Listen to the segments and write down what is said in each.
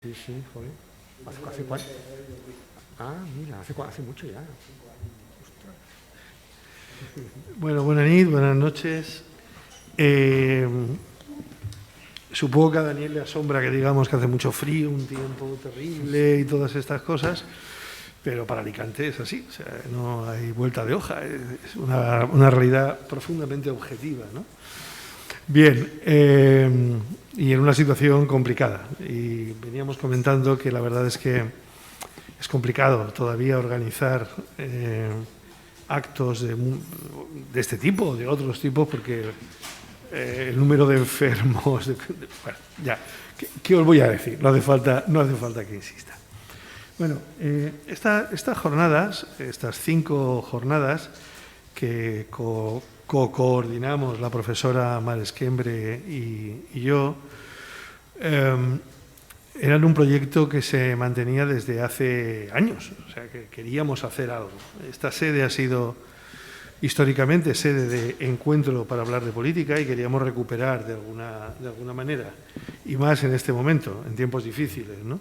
Sí, sí, joder. ¿Hace cuánto? Ah, mira, hace mucho ya. Ostras. Bueno, buenas noches. Supongo que a Daniel le asombra que digamos que hace mucho frío, un tiempo terrible y todas estas cosas, pero para Alicante es así, o sea, no hay vuelta de hoja, es una realidad profundamente objetiva, ¿no? Bien, y en una situación complicada. Y veníamos comentando que la verdad es que es complicado todavía organizar actos de este tipo, de otros tipos, porque el número de enfermos... bueno, ya, ¿qué os voy a decir? No hace falta que insista. Bueno, estas jornadas, estas 5 jornadas que coordinamos la profesora Mar Esquembre y yo, eran un proyecto que se mantenía desde hace años, o sea, que queríamos hacer algo. Esta sede ha sido históricamente sede de encuentro para hablar de política y queríamos recuperar de alguna manera, y más en este momento, en tiempos difíciles, ¿no?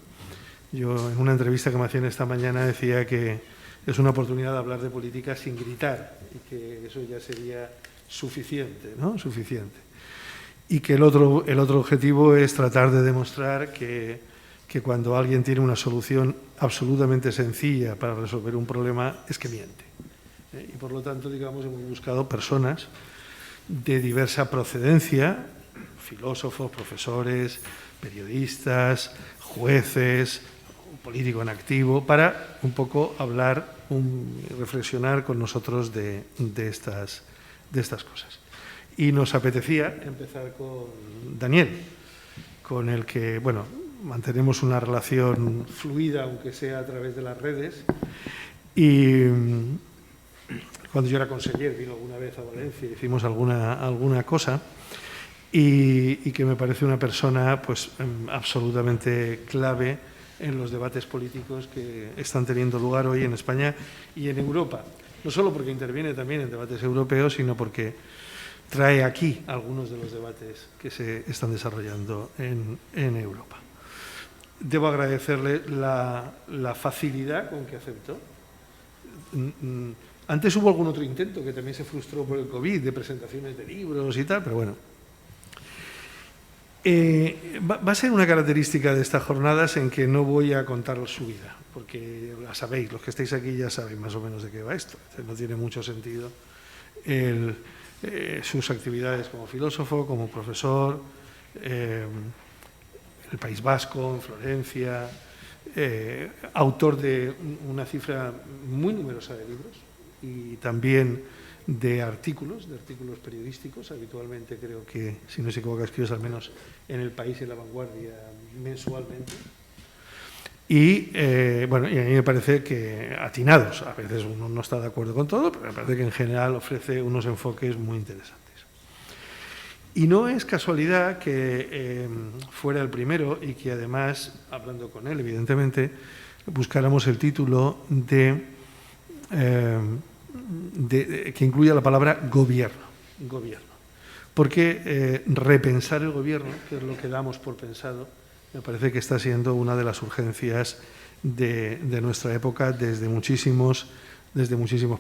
Yo en una entrevista que me hacían esta mañana decía que es una oportunidad de hablar de política sin gritar y que eso ya sería suficiente, ¿no? Suficiente. Y que el otro objetivo es tratar de demostrar que cuando alguien tiene una solución absolutamente sencilla para resolver un problema es que miente. Y por lo tanto, digamos, hemos buscado personas de diversa procedencia, filósofos, profesores, periodistas, jueces, un político en activo, para un poco hablar, reflexionar con nosotros de estas cosas. Y nos apetecía empezar con Daniel, con el que, bueno, mantenemos una relación fluida, aunque sea a través de las redes. Y cuando yo era conseller, vino alguna vez a Valencia, hicimos alguna cosa, y que me parece una persona pues absolutamente clave en los debates políticos que están teniendo lugar hoy en España y en Europa. No solo porque interviene también en debates europeos, sino porque trae aquí algunos de los debates que se están desarrollando en Europa. Debo agradecerle la facilidad con que aceptó. Antes hubo algún otro intento que también se frustró por el COVID, de presentaciones de libros y tal, pero bueno. Va a ser una característica de estas jornadas en que no voy a contar su vida, porque la sabéis, los que estáis aquí ya sabéis más o menos de qué va esto. No tiene mucho sentido sus actividades como filósofo, como profesor, en el País Vasco, en Florencia, autor de una cifra muy numerosa de libros y también de artículos periodísticos. Habitualmente creo que, si no se equivoca, escribes al menos en El País y en La Vanguardia mensualmente. Y, bueno, y a mí me parece que atinados, a veces uno no está de acuerdo con todo, pero me parece que en general ofrece unos enfoques muy interesantes. Y no es casualidad que fuera el primero y que además, hablando con él, evidentemente, buscáramos el título que incluya la palabra gobierno. Porque repensar el gobierno, que es lo que damos por pensado, me parece que está siendo una de las urgencias de nuestra época desde muchísimos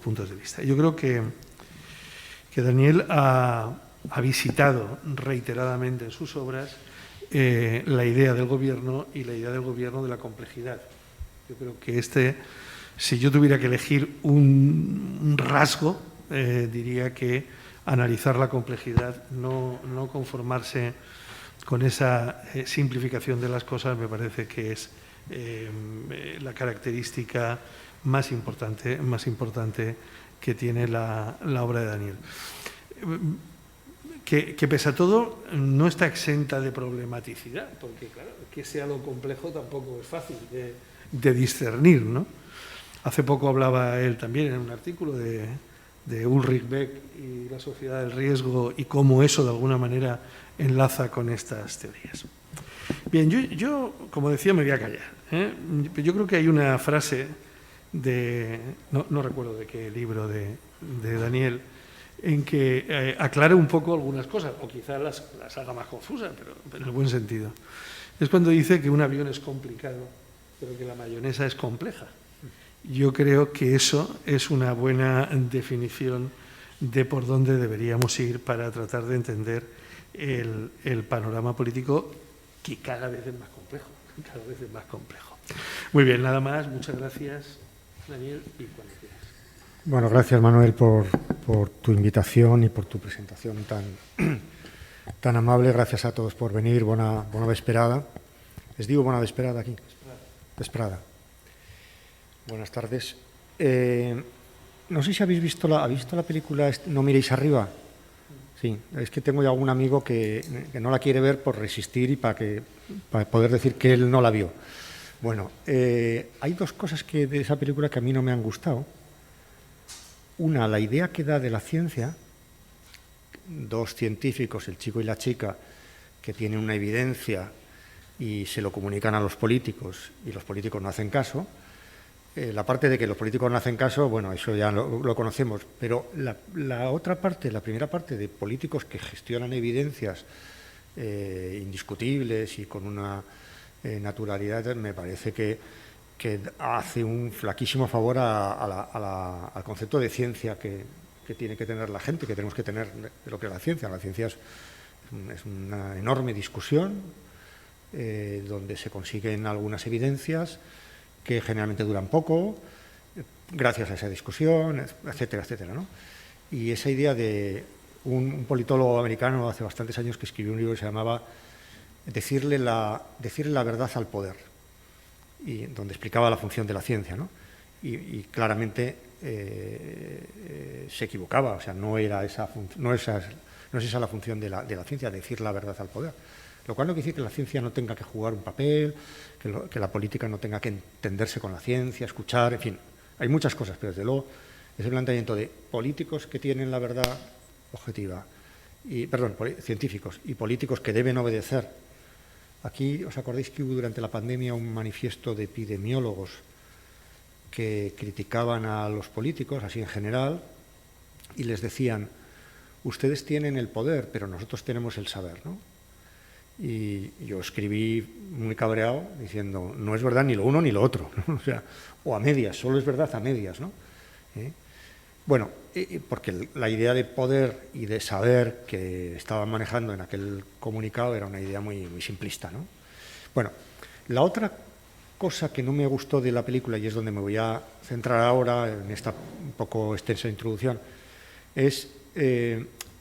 puntos de vista. Yo creo que Daniel ha visitado reiteradamente en sus obras la idea del gobierno y la idea del gobierno de la complejidad. Yo creo que si yo tuviera que elegir un rasgo, diría que analizar la complejidad, no conformarse con esa simplificación de las cosas, me parece que es la característica más importante que tiene la obra de Daniel. Que pese a todo no está exenta de problematicidad, porque claro, que sea lo complejo tampoco es fácil de discernir, ¿no? Hace poco hablaba él también en un artículo de Ulrich Beck y la sociedad del riesgo y cómo eso de alguna manera enlaza con estas teorías. Bien, yo como decía, me voy a callar, ¿eh? Yo creo que hay una frase no recuerdo de qué libro de Daniel, en que aclare un poco algunas cosas, o quizá las haga más confusas, pero en el buen sentido. Es cuando dice que un avión es complicado, pero que la mayonesa es compleja. Yo creo que eso es una buena definición de por dónde deberíamos ir para tratar de entender el panorama político, que cada vez es más complejo, cada vez es más complejo. Muy bien, nada más, muchas gracias, Daniel, y cuando quieras. Bueno, gracias, Manuel, por tu invitación y por tu presentación tan amable. Gracias a todos por venir. Bona vesperada. ¿Les digo bona vesperada aquí? Vesprada. Buenas tardes. No sé si habéis visto la película No miréis arriba. Sí, es que tengo ya algún amigo que no la quiere ver por resistir y para poder decir que él no la vio. Bueno, hay dos cosas de esa película que a mí no me han gustado. Una, la idea que da de la ciencia, dos científicos, el chico y la chica, que tienen una evidencia y se lo comunican a los políticos y los políticos no hacen caso. La parte de que los políticos no hacen caso, bueno, eso ya lo conocemos, pero la otra parte, la primera parte de políticos que gestionan evidencias indiscutibles y con una naturalidad, me parece que hace un flaquísimo favor al concepto de ciencia que tiene que tener la gente, que tenemos que tener de lo que es la ciencia. La ciencia es una enorme discusión donde se consiguen algunas evidencias que generalmente duran poco, gracias a esa discusión, etcétera, etcétera, ¿no? Y esa idea de un politólogo americano hace bastantes años que escribió un libro que se llamaba Decirle la verdad al poder, y donde explicaba la función de la ciencia, ¿no? Y claramente se equivocaba, o sea, no es esa la función de la ciencia, decir la verdad al poder. Lo cual no quiere decir que la ciencia no tenga que jugar un papel, que la política no tenga que entenderse con la ciencia, escuchar, en fin, hay muchas cosas, pero desde luego ese planteamiento de políticos que tienen la verdad objetiva, científicos y políticos que deben obedecer. Aquí, ¿os acordáis que hubo durante la pandemia un manifiesto de epidemiólogos que criticaban a los políticos, así en general, y les decían, ustedes tienen el poder, pero nosotros tenemos el saber, ¿no? Y yo escribí muy cabreado diciendo, no es verdad ni lo uno ni lo otro, ¿no? O sea, o a medias, solo es verdad a medias, ¿no? Bueno, porque la idea de poder y de saber que estaban manejando en aquel comunicado era una idea muy, muy simplista, ¿no? Bueno, la otra cosa que no me gustó de la película, y es donde me voy a centrar ahora en esta un poco extensa introducción, es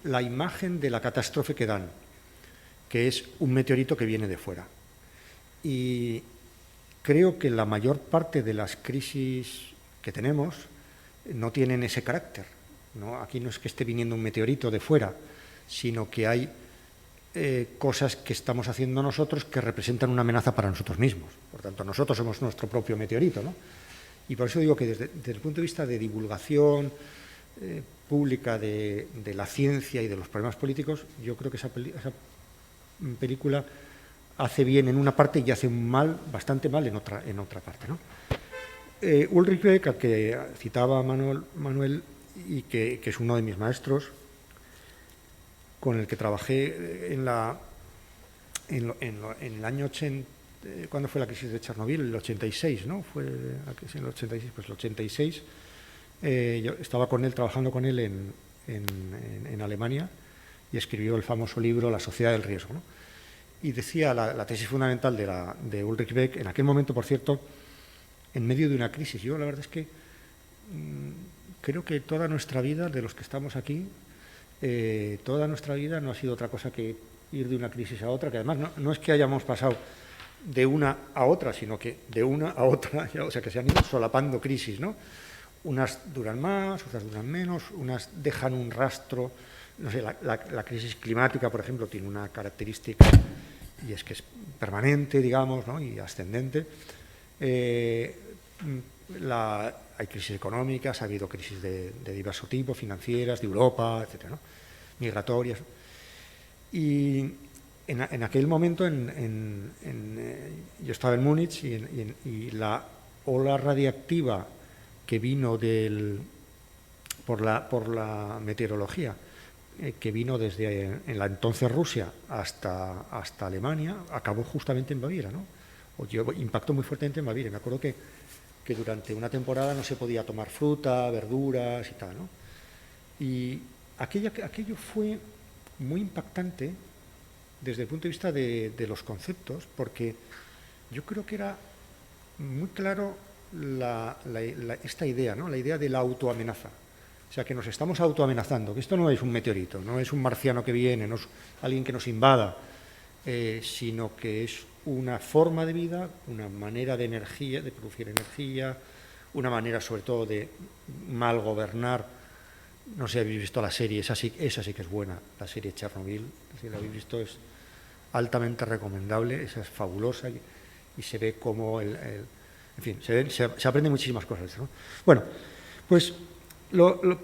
la imagen de la catástrofe que dan, que es un meteorito que viene de fuera. Y creo que la mayor parte de las crisis que tenemos no tienen ese carácter, ¿no? Aquí no es que esté viniendo un meteorito de fuera, sino que hay cosas que estamos haciendo nosotros que representan una amenaza para nosotros mismos. Por tanto, nosotros somos nuestro propio meteorito, ¿no? Y por eso digo que desde el punto de vista de divulgación pública de la ciencia y de los problemas políticos, yo creo que esa película hace bien en una parte y hace mal, bastante mal en otra parte, ¿no? Ulrich Beck, al que citaba Manuel y que es uno de mis maestros, con el que trabajé en el año 80, ¿cuándo fue la crisis de Chernobyl? El 86, ¿no? Fue la crisis en el 86, pues el 86. Yo estaba con él, trabajando con él en Alemania, y escribió el famoso libro La sociedad del riesgo, ¿no? Y decía la tesis fundamental de Ulrich Beck, en aquel momento, por cierto, en medio de una crisis. Yo la verdad es que creo que toda nuestra vida, de los que estamos aquí, toda nuestra vida no ha sido otra cosa que ir de una crisis a otra, que además no es que hayamos pasado de una a otra, sino que de una a otra, o sea, que se han ido solapando crisis, ¿no? Unas duran más, otras duran menos, unas dejan un rastro. No sé, la crisis climática, por ejemplo, tiene una característica, y es que es permanente, digamos, ¿no? Y ascendente. Hay crisis económicas, ha habido crisis de diverso tipo, financieras, de Europa, etcétera, ¿no? Migratorias. Y en aquel momento yo estaba en Múnich y la ola radiactiva que vino del por la meteorología, que vino desde en la entonces Rusia hasta Alemania, acabó justamente en Baviera, ¿no? Impactó muy fuertemente en Baviera. Me acuerdo que durante una temporada no se podía tomar fruta, verduras y tal, ¿no? Y aquello fue muy impactante desde el punto de vista de los conceptos, porque yo creo que era muy claro esta idea, ¿no? La idea de la autoamenaza. O sea, que nos estamos autoamenazando, que esto no es un meteorito, no es un marciano que viene, no es alguien que nos invada, sino que es una forma de vida, una manera de energía, de producir energía, una manera sobre todo de mal gobernar. No sé si habéis visto la serie, esa sí que es buena, la serie Chernobyl, si la habéis visto es altamente recomendable, esa es fabulosa y se ve como en fin, se aprende muchísimas cosas, ¿no? Bueno, pues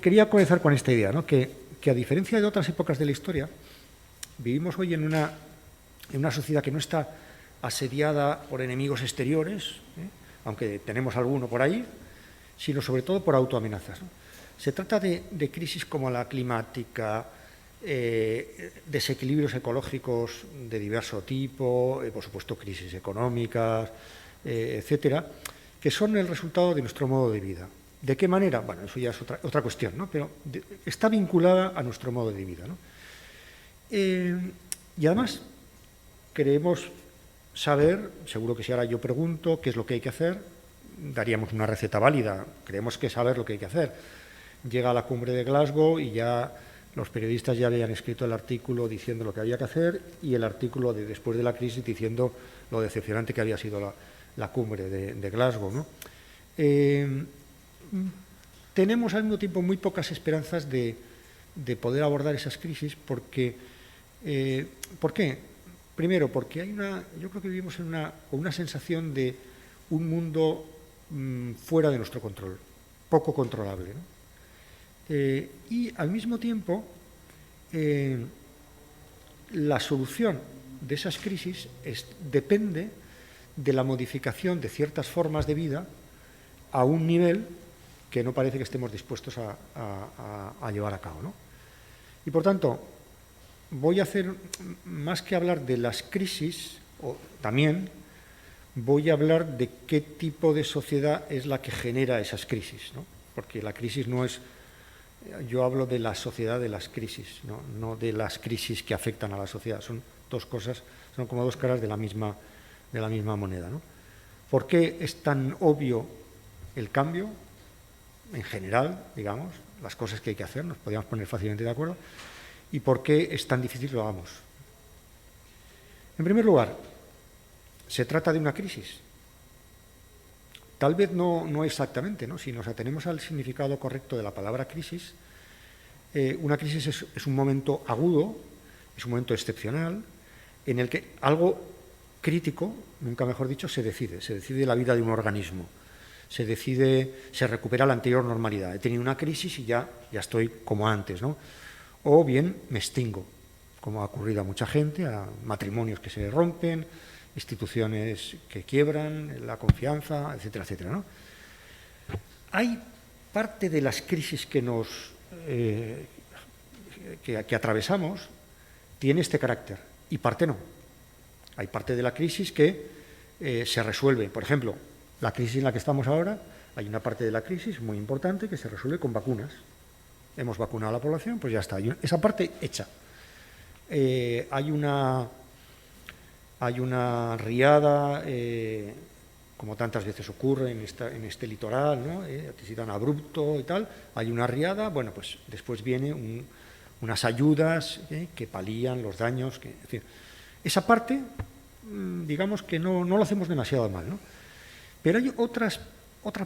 quería comenzar con esta idea, ¿no? Que a diferencia de otras épocas de la historia, vivimos hoy en una sociedad que no está asediada por enemigos exteriores, aunque tenemos alguno por ahí, sino sobre todo por autoamenazas, ¿no? Se trata de crisis como la climática, desequilibrios ecológicos de diverso tipo, por supuesto crisis económicas, etcétera, que son el resultado de nuestro modo de vida. ¿De qué manera? Bueno, eso ya es otra cuestión, ¿no? Pero está vinculada a nuestro modo de vida, ¿no? Y además creemos saber, seguro que si ahora yo pregunto qué es lo que hay que hacer, daríamos una receta válida, creemos que saber lo que hay que hacer. Llega a la cumbre de Glasgow y ya los periodistas ya habían escrito el artículo diciendo lo que había que hacer y el artículo después de la crisis diciendo lo decepcionante que había sido la cumbre de Glasgow, ¿no? Tenemos al mismo tiempo muy pocas esperanzas de poder abordar esas crisis porque, ¿por qué? Primero, porque yo creo que vivimos con una sensación de un mundo fuera de nuestro control, poco controlable, ¿no? Y al mismo tiempo, la solución de esas crisis depende de la modificación de ciertas formas de vida a un nivel que no parece que estemos dispuestos a llevar a cabo, ¿no? Y por tanto, voy a hacer, más que hablar de las crisis, también voy a hablar de qué tipo de sociedad es la que genera esas crisis, ¿no? Porque la crisis no es... Yo hablo de la sociedad de las crisis, no de las crisis que afectan a la sociedad. Son dos cosas, son como dos caras de la misma moneda, ¿no? ¿Por qué es tan obvio el cambio, en general, digamos, las cosas que hay que hacer, nos podríamos poner fácilmente de acuerdo, y por qué es tan difícil que lo hagamos? En primer lugar, se trata de una crisis. Tal vez no exactamente, ¿no? Si nos atenemos al significado correcto de la palabra crisis, una crisis es un momento agudo, es un momento excepcional, en el que algo crítico, nunca mejor dicho, se decide la vida de un organismo, se recupera la anterior normalidad. He tenido una crisis y ya estoy como antes, ¿no? O bien me extingo, como ha ocurrido a mucha gente, a matrimonios que se rompen, instituciones que quiebran, la confianza, etcétera, etcétera, ¿no? Hay parte de las crisis que atravesamos tiene este carácter y parte no. Hay parte de la crisis que se resuelve. Por ejemplo, la crisis en la que estamos ahora, hay una parte de la crisis muy importante que se resuelve con vacunas. Hemos vacunado a la población, pues ya está. Esa parte hecha. Hay una riada, como tantas veces ocurre en este litoral, ¿no? Que es tan abrupto y tal. Hay una riada, bueno, pues después vienen unas ayudas que palían los daños. En fin, esa parte, digamos que no lo hacemos demasiado mal, ¿no? Pero hay otra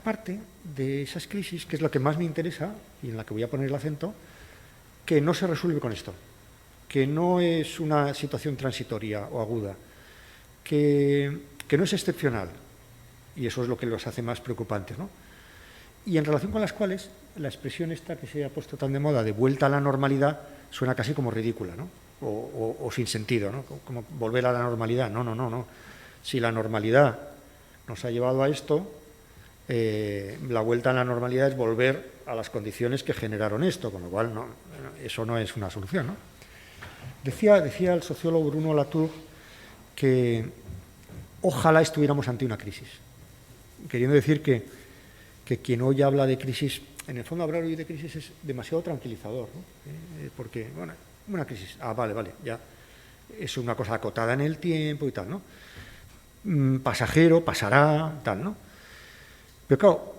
parte de esas crisis, que es la que más me interesa y en la que voy a poner el acento, que no se resuelve con esto, que no es una situación transitoria o aguda, que no es excepcional, y eso es lo que los hace más preocupantes, ¿no? Y en relación con las cuales la expresión esta que se ha puesto tan de moda de vuelta a la normalidad suena casi como ridícula, ¿no? O sin sentido, ¿no? Como volver a la normalidad. No. Si la normalidad nos ha llevado a esto, la vuelta a la normalidad es volver a las condiciones que generaron esto, con lo cual eso no es una solución, ¿no? Decía el sociólogo Bruno Latour que ojalá estuviéramos ante una crisis, queriendo decir que quien hoy habla de crisis, en el fondo hablar hoy de crisis es demasiado tranquilizador, ¿no? Porque, bueno, una crisis, vale, ya es una cosa acotada en el tiempo y tal, ¿no? Pasajero, pasará, tal, ¿no? Pero claro,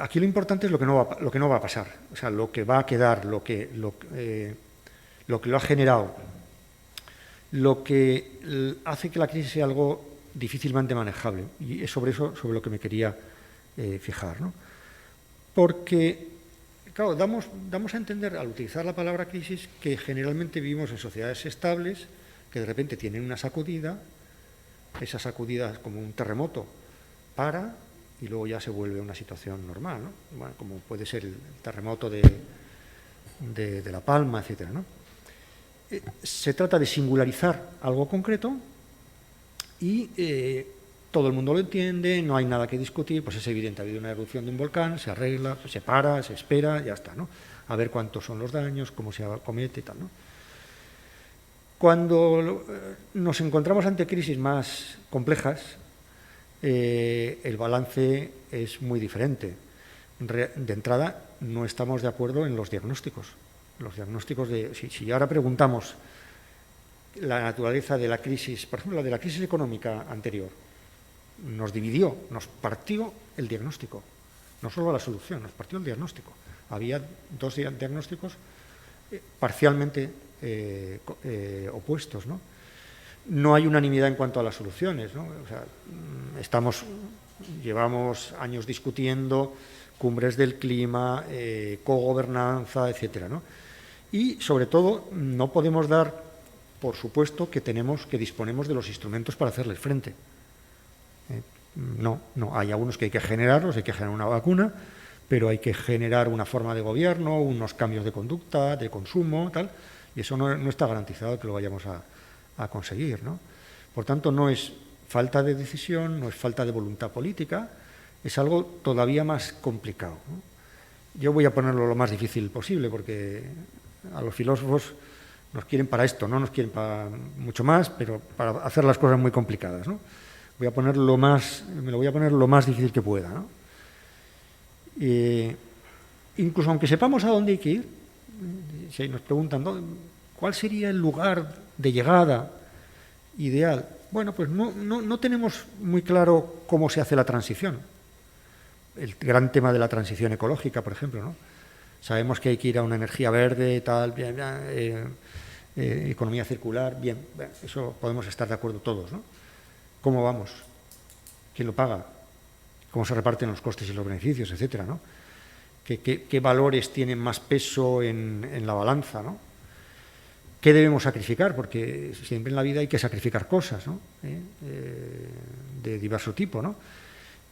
aquí lo importante es lo que no va a pasar, o sea, lo que va a quedar, lo que lo ha generado, lo que hace que la crisis sea algo difícilmente manejable. Y es sobre eso sobre lo que me quería fijar, ¿no? Porque, claro, damos a entender, al utilizar la palabra crisis, que generalmente vivimos en sociedades estables, que de repente tienen una sacudida, esa sacudida es como un terremoto, y luego ya se vuelve una situación normal, ¿no? Bueno, como puede ser el terremoto de La Palma, etcétera, ¿no? Se trata de singularizar algo concreto y todo el mundo lo entiende, no hay nada que discutir, pues es evidente, ha habido una erupción de un volcán, se arregla, se para, se espera, ya está, ¿no? A ver cuántos son los daños, cómo se acomete y tal, ¿no? Cuando nos encontramos ante crisis más complejas, el balance es muy diferente. De entrada, no estamos de acuerdo en los diagnósticos. Los diagnósticos si ahora preguntamos la naturaleza de la crisis, por ejemplo, la de la crisis económica anterior, nos dividió, nos partió el diagnóstico, no solo la solución, nos partió el diagnóstico. Había dos diagnósticos parcialmente opuestos, ¿no? No hay unanimidad en cuanto a las soluciones, ¿no? O sea, llevamos años discutiendo cumbres del clima, cogobernanza, etcétera, ¿no? Y, sobre todo, no podemos dar por supuesto que disponemos de los instrumentos para hacerles frente. No, hay algunos que hay que generarlos, hay que generar una vacuna, pero hay que generar una forma de gobierno, unos cambios de conducta, de consumo, tal, y eso no está garantizado que lo vayamos a conseguir, ¿no? Por tanto, no es falta de decisión, no es falta de voluntad política, es algo todavía más complicado, ¿no? Yo voy a ponerlo lo más difícil posible, porque a los filósofos nos quieren para esto, no nos quieren para mucho más, pero para hacer las cosas muy complicadas, ¿no? Me lo voy a poner lo más difícil que pueda, ¿no? Incluso aunque sepamos a dónde hay que ir, si nos preguntan cuál sería el lugar de llegada ideal, bueno, pues no tenemos muy claro cómo se hace la transición. El gran tema de la transición ecológica, por ejemplo, ¿no? Sabemos que hay que ir a una energía verde, tal, economía circular, bien, eso podemos estar de acuerdo todos, ¿no? ¿Cómo vamos? ¿Quién lo paga? ¿Cómo se reparten los costes y los beneficios, etcétera, ¿no? ¿Qué valores tienen más peso en la balanza, ¿no? ¿Qué debemos sacrificar? Porque siempre en la vida hay que sacrificar cosas, ¿no? De diverso tipo, ¿no?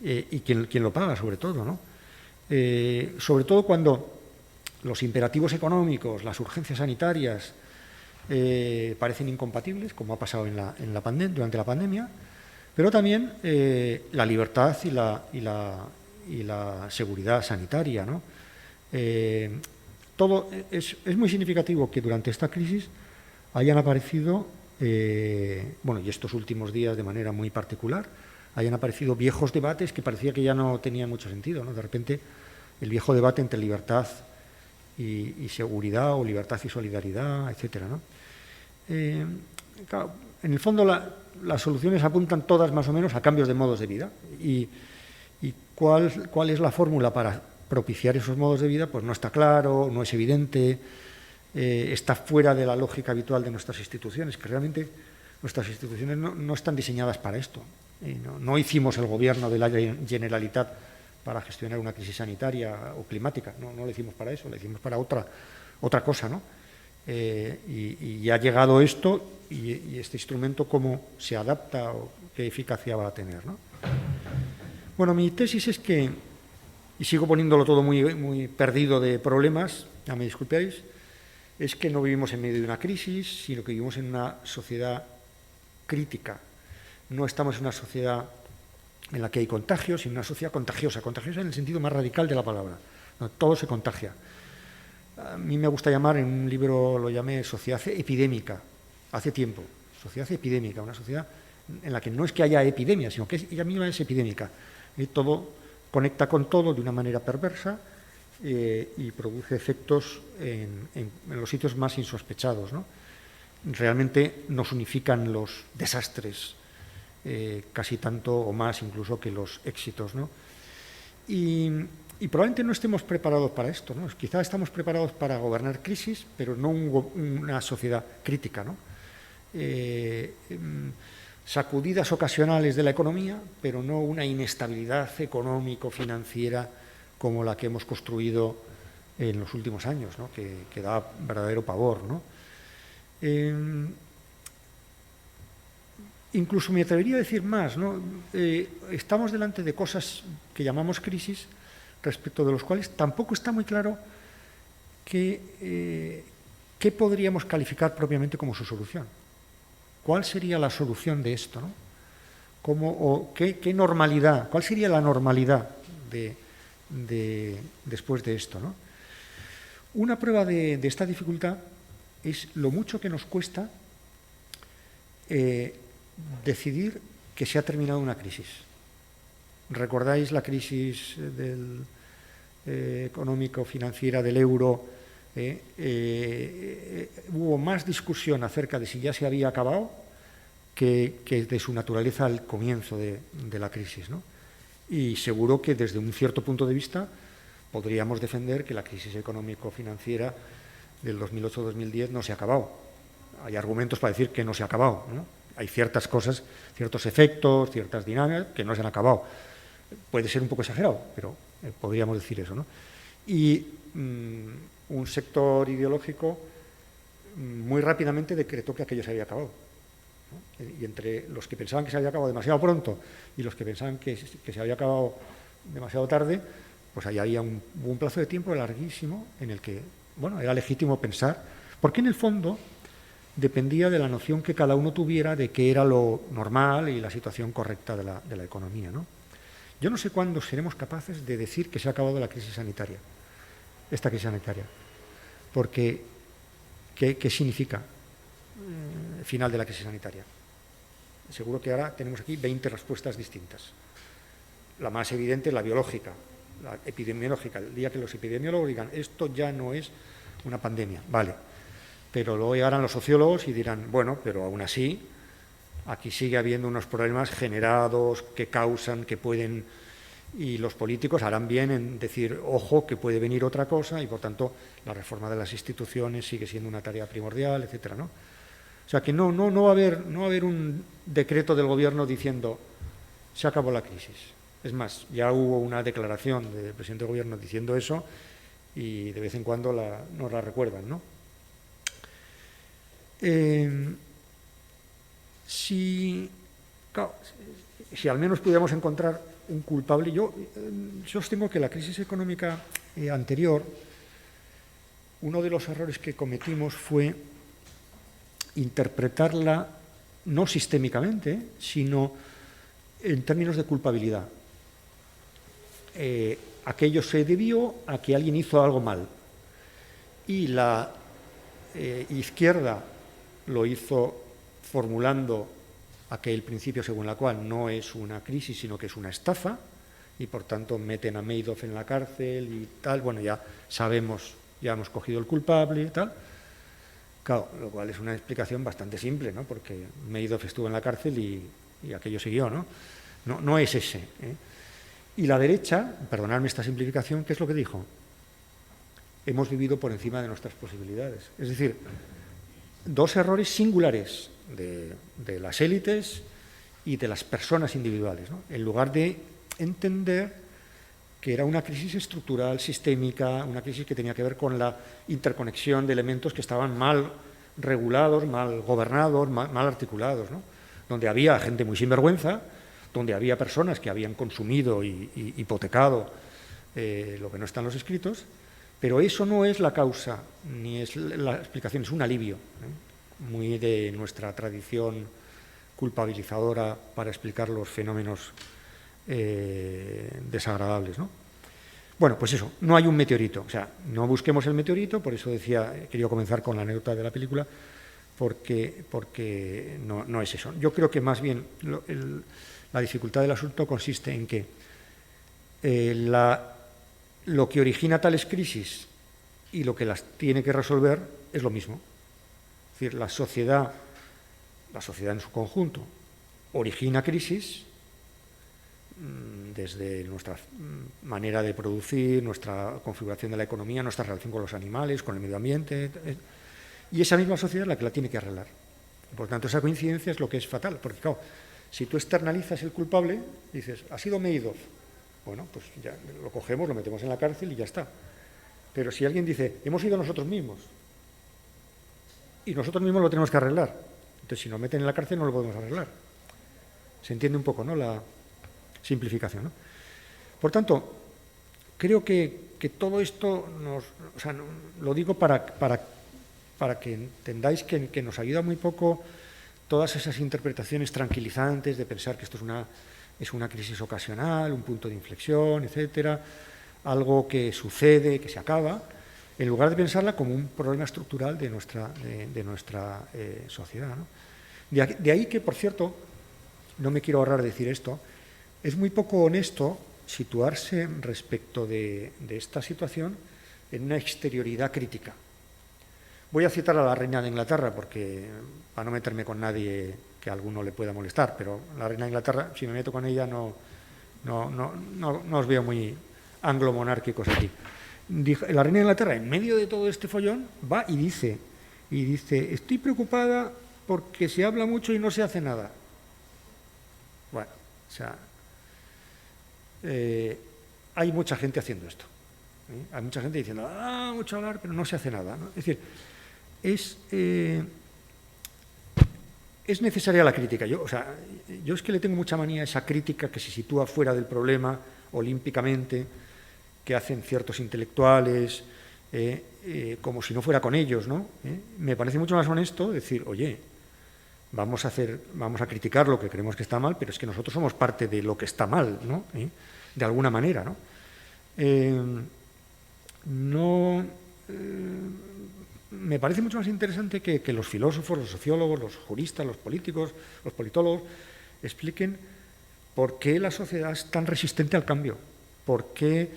Y quién lo paga, sobre todo, ¿no? Sobre todo cuando los imperativos económicos, las urgencias sanitarias parecen incompatibles, como ha pasado durante la pandemia, pero también la libertad y la seguridad sanitaria, ¿no? Todo es muy significativo que durante esta crisis hayan aparecido, y estos últimos días de manera muy particular, hayan aparecido viejos debates que parecía que ya no tenían mucho sentido, ¿no? De repente, el viejo debate entre libertad y seguridad, o libertad y solidaridad, etcétera, ¿no? Claro, en el fondo las soluciones apuntan todas más o menos a cambios de modos de vida. ¿Y cuál es la fórmula para propiciar esos modos de vida? Pues no está claro, no es evidente, está fuera de la lógica habitual de nuestras instituciones, que realmente nuestras instituciones no están diseñadas para esto. No hicimos el gobierno de la Generalitat para gestionar una crisis sanitaria o climática, no lo hicimos para eso, lo hicimos para otra cosa, ¿no? Y ha llegado esto, y este instrumento cómo se adapta o qué eficacia va a tener, ¿no? Bueno, mi tesis es que, y sigo poniéndolo todo muy, muy perdido de problemas, ya me disculpéis, es que no vivimos en medio de una crisis, sino que vivimos en una sociedad crítica. No estamos en una sociedad en la que hay contagios, sino en una sociedad contagiosa en el sentido más radical de la palabra. donde todo se contagia. A mí me gusta llamar, en un libro lo llamé sociedad epidémica, hace tiempo, sociedad epidémica, una sociedad en la que no es que haya epidemia, sino que ella misma es epidémica. Y todo conecta con todo de una manera perversa y produce efectos en los sitios más insospechados, ¿no? Realmente nos unifican los desastres casi tanto o más incluso que los éxitos, ¿no? Y probablemente no estemos preparados para esto, ¿no? Quizá estamos preparados para gobernar crisis, pero no una sociedad crítica, ¿no? Sacudidas ocasionales de la economía, pero no una inestabilidad económico-financiera como la que hemos construido en los últimos años, ¿no? que da verdadero pavor, ¿no? Incluso me atrevería a decir más, ¿no? Estamos delante de cosas que llamamos crisis, respecto de los cuales tampoco está muy claro qué podríamos calificar propiamente como su solución. ¿Cuál sería la solución de esto, ¿no? ¿Qué normalidad? ¿Cuál sería la normalidad después de esto, ¿no? Una prueba de esta dificultad es lo mucho que nos cuesta decidir que se ha terminado una crisis. ¿Recordáis la crisis económico-financiera del euro? Hubo más discusión acerca de si ya se había acabado que de su naturaleza al comienzo de la crisis, ¿no? Y seguro que desde un cierto punto de vista podríamos defender que la crisis económico-financiera del 2008-2010 no se ha acabado. Hay argumentos para decir que no se ha acabado, ¿no? Hay ciertas cosas, ciertos efectos, ciertas dinámicas que no se han acabado. Puede ser un poco exagerado, pero podríamos decir eso, ¿no? Y un sector ideológico muy rápidamente decretó que aquello se había acabado, ¿no? Y entre los que pensaban que se había acabado demasiado pronto y los que pensaban que se había acabado demasiado tarde, pues ahí había un plazo de tiempo larguísimo en el que, bueno, era legítimo pensar, porque en el fondo dependía de la noción que cada uno tuviera de qué era lo normal y la situación correcta de la economía, ¿no? Yo no sé cuándo seremos capaces de decir que se ha acabado la crisis sanitaria, esta crisis sanitaria, porque ¿qué significa el final de la crisis sanitaria? Seguro que ahora tenemos aquí 20 respuestas distintas. La más evidente es la biológica, la epidemiológica. El día que los epidemiólogos digan esto ya no es una pandemia, vale. Pero luego llegarán los sociólogos y dirán, bueno, pero aún así, aquí sigue habiendo unos problemas generados que causan, que pueden, y los políticos harán bien en decir, ojo, que puede venir otra cosa, y por tanto la reforma de las instituciones sigue siendo una tarea primordial, etcétera, ¿no? O sea que no va a haber un decreto del gobierno diciendo se acabó la crisis. Es más, ya hubo una declaración del presidente del gobierno diciendo eso y de vez en cuando nos la recuerdan, ¿no? Si al menos pudiéramos encontrar un culpable, yo sostengo que la crisis económica anterior, uno de los errores que cometimos fue interpretarla no sistémicamente, sino en términos de culpabilidad. Aquello se debió a que alguien hizo algo mal y la izquierda lo hizo formulando aquel principio según el cual no es una crisis, sino que es una estafa, y por tanto meten a Madoff en la cárcel y tal. Bueno, ya sabemos, ya hemos cogido el culpable y tal. Claro, lo cual es una explicación bastante simple, ¿no? Porque Madoff estuvo en la cárcel y aquello siguió, ¿no? No es ese, ¿eh? Y la derecha, perdonadme esta simplificación, ¿qué es lo que dijo? Hemos vivido por encima de nuestras posibilidades. Es decir, dos errores singulares de las élites y de las personas individuales, ¿no? En lugar de entender que era una crisis estructural, sistémica, una crisis que tenía que ver con la interconexión de elementos que estaban mal regulados, mal gobernados, mal articulados, ¿no? Donde había gente muy sinvergüenza, donde había personas que habían consumido y hipotecado lo que no está en los escritos, pero eso no es la causa, ni es la explicación, es un alivio, ¿eh? Muy de nuestra tradición culpabilizadora para explicar los fenómenos desagradables, ¿no? Bueno, pues eso, no hay un meteorito. O sea, no busquemos el meteorito, por eso decía, he querido comenzar con la anécdota de la película, porque no es eso. Yo creo que más bien la dificultad del asunto consiste en que lo que origina tales crisis y lo que las tiene que resolver es lo mismo. Es decir, la sociedad en su conjunto origina crisis desde nuestra manera de producir, nuestra configuración de la economía, nuestra relación con los animales, con el medio ambiente, y esa misma sociedad es la que la tiene que arreglar. Por tanto, esa coincidencia es lo que es fatal, porque claro, si tú externalizas el culpable, dices, ha sido Madoff, bueno, pues ya lo cogemos, lo metemos en la cárcel y ya está. Pero si alguien dice, hemos sido nosotros mismos, y nosotros mismos lo tenemos que arreglar, entonces si nos meten en la cárcel no lo podemos arreglar. Se entiende un poco, ¿no?, la simplificación, ¿no? Por tanto, creo que todo esto lo digo para que entendáis que nos ayuda muy poco todas esas interpretaciones tranquilizantes de pensar que esto es una crisis ocasional, un punto de inflexión, etcétera, algo que sucede, que se acaba, en lugar de pensarla como un problema estructural de nuestra sociedad, ¿no? De ahí que, por cierto, no me quiero ahorrar decir esto, es muy poco honesto situarse respecto de esta situación en una exterioridad crítica. Voy a citar a la reina de Inglaterra, porque para no meterme con nadie que a alguno le pueda molestar, pero la reina de Inglaterra, si me meto con ella, no os veo muy anglo-monárquicos aquí. La reina de Inglaterra, en medio de todo este follón, va y dice, estoy preocupada porque se habla mucho y no se hace nada. Bueno, o sea, hay mucha gente haciendo esto. Hay mucha gente diciendo, mucho hablar, pero no se hace nada, ¿no? Es decir, es necesaria la crítica. Yo es que le tengo mucha manía a esa crítica que se sitúa fuera del problema, olímpicamente, que hacen ciertos intelectuales, como si no fuera con ellos, ¿no? Me parece mucho más honesto decir, oye, vamos a criticar lo que creemos que está mal, pero es que nosotros somos parte de lo que está mal, ¿no? De alguna manera, ¿no? Me parece mucho más interesante que los filósofos, los sociólogos, los juristas, los políticos, los politólogos expliquen por qué la sociedad es tan resistente al cambio, por qué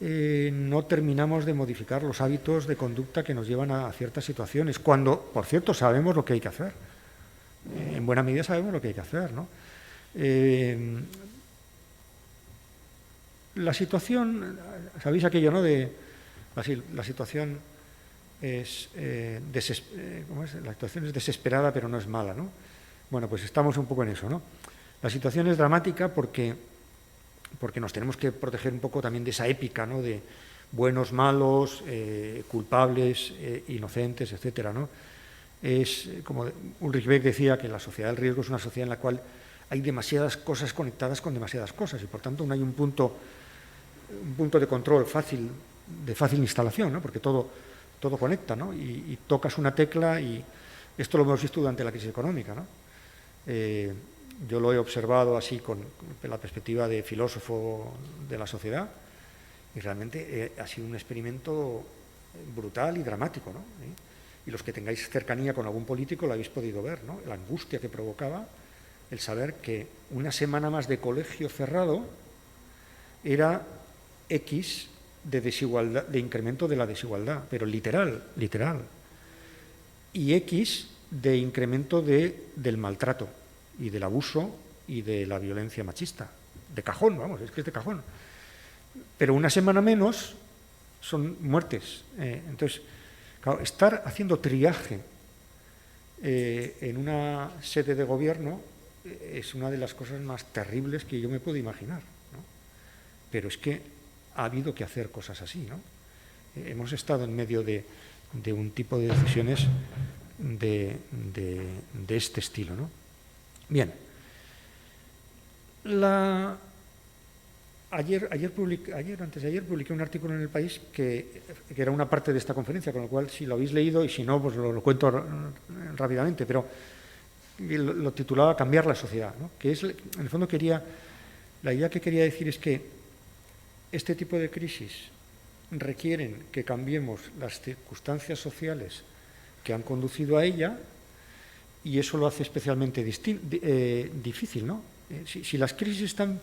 no terminamos de modificar los hábitos de conducta que nos llevan a ciertas situaciones, cuando, por cierto, sabemos lo que hay que hacer. En buena medida sabemos lo que hay que hacer, ¿no? La situación, ¿sabéis aquello, no? La situación es, la situación es desesperada, pero no es mala, ¿no? Bueno, pues estamos un poco en eso, ¿no? La situación es dramática porque nos tenemos que proteger un poco también de esa épica, ¿no? De buenos, malos, culpables, inocentes, etcétera, ¿no? Es como Ulrich Beck decía, que la sociedad del riesgo es una sociedad en la cual hay demasiadas cosas conectadas con demasiadas cosas y por tanto no hay un punto de control de fácil instalación, ¿no? Porque todo conecta, ¿no? Y tocas una tecla y esto lo hemos visto durante la crisis económica, ¿no? Yo lo he observado así con la perspectiva de filósofo de la sociedad y realmente ha sido un experimento brutal y dramático, ¿no? Y los que tengáis cercanía con algún político lo habéis podido ver, ¿no? La angustia que provocaba el saber que una semana más de colegio cerrado era X de desigualdad, de incremento de la desigualdad, pero literal, y X de incremento del maltrato y del abuso y de la violencia machista. De cajón, vamos, es que es de cajón. Pero una semana menos son muertes. Entonces, claro, estar haciendo triaje en una sede de gobierno es una de las cosas más terribles que yo me puedo imaginar, ¿no? Pero es que ha habido que hacer cosas así, ¿no? Hemos estado en medio de un tipo de decisiones de este estilo, ¿no? Bien. Antes de ayer publiqué un artículo en El País que era una parte de esta conferencia, con lo cual si lo habéis leído y si no, pues lo cuento rápidamente, pero lo titulaba Cambiar la sociedad, ¿no? Que es, en el fondo la idea que quería decir es que este tipo de crisis requieren que cambiemos las circunstancias sociales que han conducido a ella, y eso lo hace especialmente difícil, ¿no? Si las crisis están...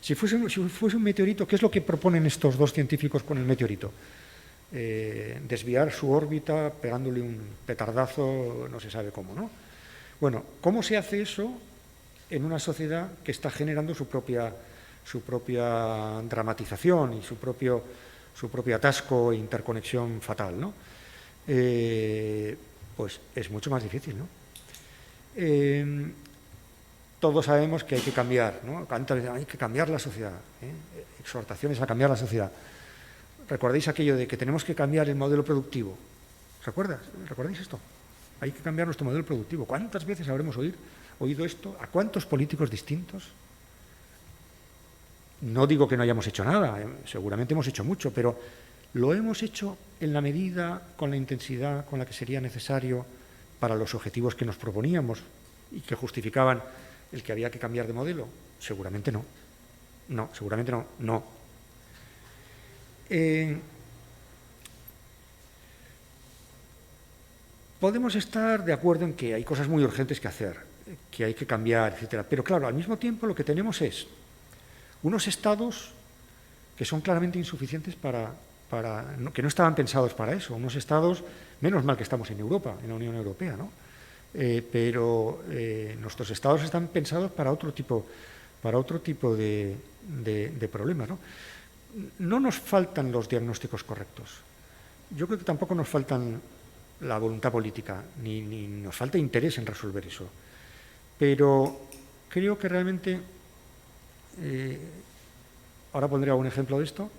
Si fuese un meteorito, ¿qué es lo que proponen estos dos científicos con el meteorito? Desviar su órbita pegándole un petardazo, no se sabe cómo, ¿no? Bueno, ¿cómo se hace eso en una sociedad que está generando su propia dramatización y su propio atasco e interconexión fatal, ¿no? Pues es mucho más difícil, ¿no? Todos sabemos que hay que cambiar, ¿no? Hay que cambiar la sociedad, exhortaciones a cambiar la sociedad. ¿Recordáis aquello de que tenemos que cambiar el modelo productivo? ¿Recordáis esto? Hay que cambiar nuestro modelo productivo. ¿Cuántas veces habremos oído esto? ¿A cuántos políticos distintos? No digo que no hayamos hecho nada, seguramente hemos hecho mucho, pero lo hemos hecho en la medida, con la intensidad con la que sería necesario para los objetivos que nos proponíamos y que justificaban el que había que cambiar de modelo. Seguramente no. No, seguramente no. No. Podemos estar de acuerdo en que hay cosas muy urgentes que hacer, que hay que cambiar, etcétera. Pero claro, al mismo tiempo lo que tenemos es unos estados que son claramente insuficientes que no estaban pensados para eso. Unos estados, menos mal que estamos en Europa, en la Unión Europea, ¿no? Pero nuestros estados están pensados para otro tipo de problemas, ¿no? No nos faltan los diagnósticos correctos. Yo creo que tampoco nos faltan la voluntad política, ni nos falta interés en resolver eso. Pero creo que realmente, ahora pondré algún ejemplo de esto,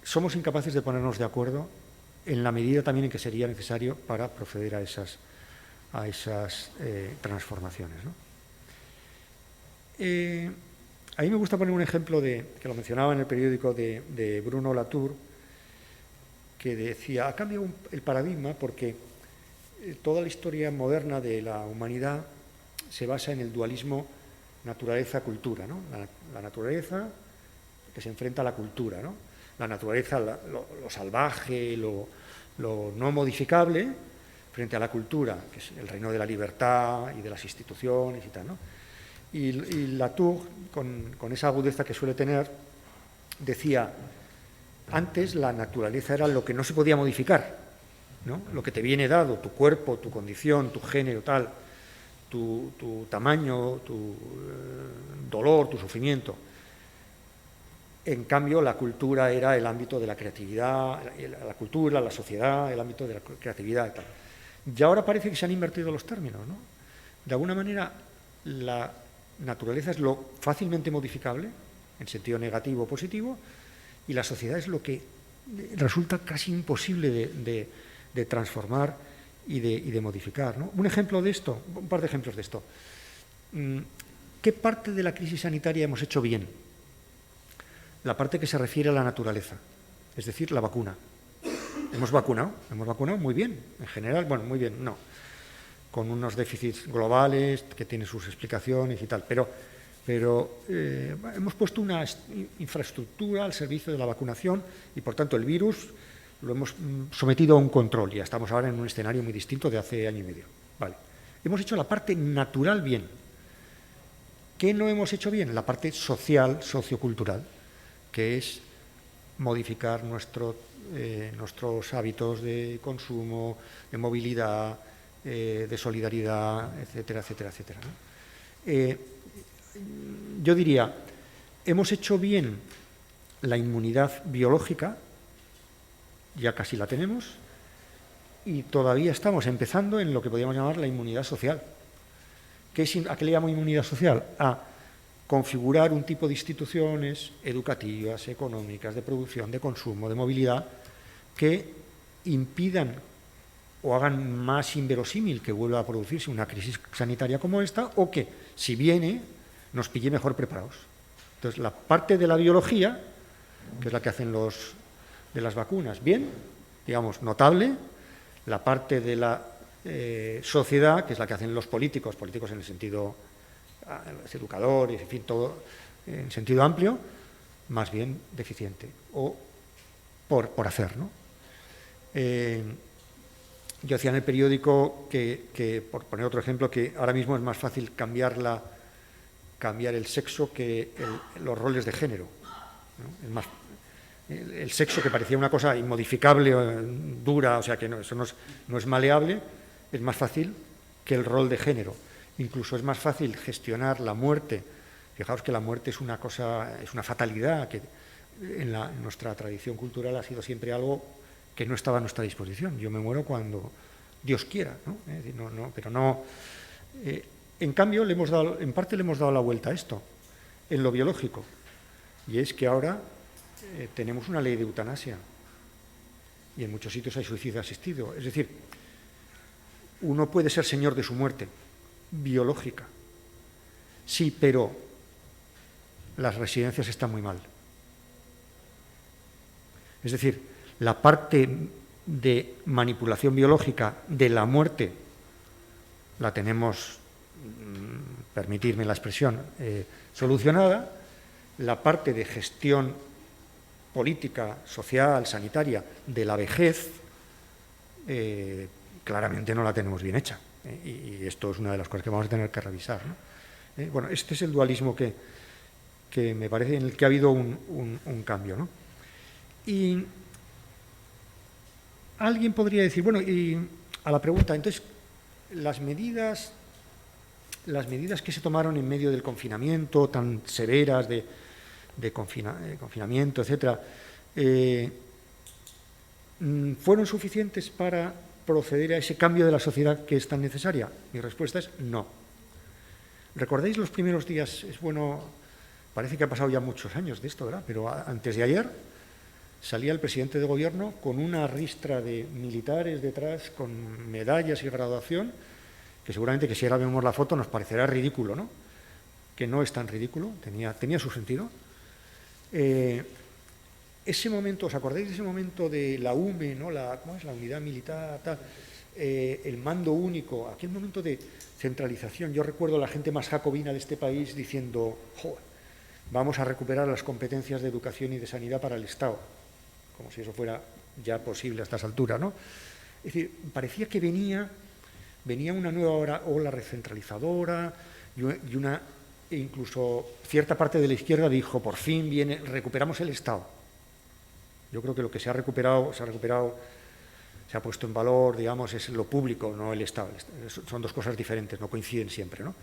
somos incapaces de ponernos de acuerdo en la medida también en que sería necesario para proceder a esas transformaciones, ¿no? A mí me gusta poner un ejemplo que lo mencionaba en el periódico de Bruno Latour, que decía, ha cambiado el paradigma porque toda la historia moderna de la humanidad se basa en el dualismo naturaleza-cultura, ¿no? La naturaleza que se enfrenta a la cultura, ¿no? La naturaleza, lo salvaje, lo no modificable, frente a la cultura, que es el reino de la libertad y de las instituciones y tal, ¿no? Y Latour, con esa agudeza que suele tener, decía, antes la naturaleza era lo que no se podía modificar, ¿no? Lo que te viene dado, tu cuerpo, tu condición, tu género, tal, tu tamaño, tu dolor, tu sufrimiento. En cambio, la cultura era el ámbito de la creatividad, la cultura, la sociedad, el ámbito de la creatividad y tal. Y ahora parece que se han invertido los términos, ¿no? De alguna manera, la naturaleza es lo fácilmente modificable, en sentido negativo o positivo, y la sociedad es lo que resulta casi imposible de transformar y de modificar, ¿no? Un ejemplo de esto, un par de ejemplos de esto. ¿Qué parte de la crisis sanitaria hemos hecho bien? La parte que se refiere a la naturaleza, es decir, la vacuna. Hemos vacunado muy bien, en general, bueno, muy bien, no, con unos déficits globales que tienen sus explicaciones y tal, pero hemos puesto una infraestructura al servicio de la vacunación y, por tanto, el virus lo hemos sometido a un control. Ya estamos ahora en un escenario muy distinto de hace año y medio. Vale. Hemos hecho la parte natural bien. ¿Qué no hemos hecho bien? La parte social, sociocultural, que es modificar nuestros hábitos de consumo, de movilidad, de solidaridad, etcétera, etcétera, etcétera, ¿no? Yo diría, hemos hecho bien la inmunidad biológica, ya casi la tenemos, y todavía estamos empezando en lo que podríamos llamar la inmunidad social. ¿A qué le llamo inmunidad social? A configurar un tipo de instituciones educativas, económicas, de producción, de consumo, de movilidad, que impidan o hagan más inverosímil que vuelva a producirse una crisis sanitaria como esta, o que, si viene, nos pille mejor preparados. Entonces, la parte de la biología, que es la que hacen de las vacunas, bien, digamos, notable. La parte de la sociedad, que es la que hacen los políticos en el sentido, los educadores, en fin, todo en sentido amplio, más bien deficiente, o por hacer, ¿no? Yo decía en el periódico que, por poner otro ejemplo, que ahora mismo es más fácil cambiar el sexo que los roles de género, ¿no? Es más, el sexo, que parecía una cosa inmodificable, dura, o sea que eso no es maleable, es más fácil que el rol de género. Incluso es más fácil gestionar la muerte. Fijaos que la muerte es una cosa, es una fatalidad que en nuestra tradición cultural ha sido siempre algo que no estaba a nuestra disposición. Yo me muero cuando Dios quiera, ¿no? Pero no. En cambio, en parte le hemos dado la vuelta a esto, en lo biológico, y es que ahora tenemos una ley de eutanasia y en muchos sitios hay suicidio asistido. Es decir, uno puede ser señor de su muerte biológica, sí, pero las residencias están muy mal. Es decir, la parte de manipulación biológica de la muerte la tenemos, permitirme la expresión, solucionada. La parte de gestión política, social, sanitaria de la vejez, claramente no la tenemos bien hecha. Y esto es una de las cosas que vamos a tener que revisar, ¿no? Bueno, este es el dualismo que me parece en el que ha habido un cambio, ¿no? Y alguien podría decir, bueno, y a la pregunta, entonces, las medidas que se tomaron en medio del confinamiento, tan severas de confinamiento, etcétera, ¿fueron suficientes para proceder a ese cambio de la sociedad que es tan necesaria? Mi respuesta es no. ¿Recordáis los primeros días? Es bueno, parece que ha pasado ya muchos años de esto, ¿verdad? Pero antes de ayer salía el presidente de gobierno con una ristra de militares detrás, con medallas y graduación, que seguramente que si ahora vemos la foto nos parecerá ridículo, ¿no? Que no es tan ridículo, tenía su sentido. Ese momento, ¿os acordáis de ese momento de la UME, ¿no? ¿Cómo es? La unidad militar, tal, el mando único, aquel momento de centralización? Yo recuerdo a la gente más jacobina de este país diciendo, joder, vamos a recuperar las competencias de educación y de sanidad para el Estado, como si eso fuera ya posible a estas alturas, ¿no? Es decir, parecía que venía una nueva ola recentralizadora e incluso cierta parte de la izquierda dijo, por fin recuperamos el Estado. Yo creo que lo que se ha recuperado, se ha puesto en valor, digamos, es lo público, no el Estado. Son dos cosas diferentes, no coinciden siempre, ¿no?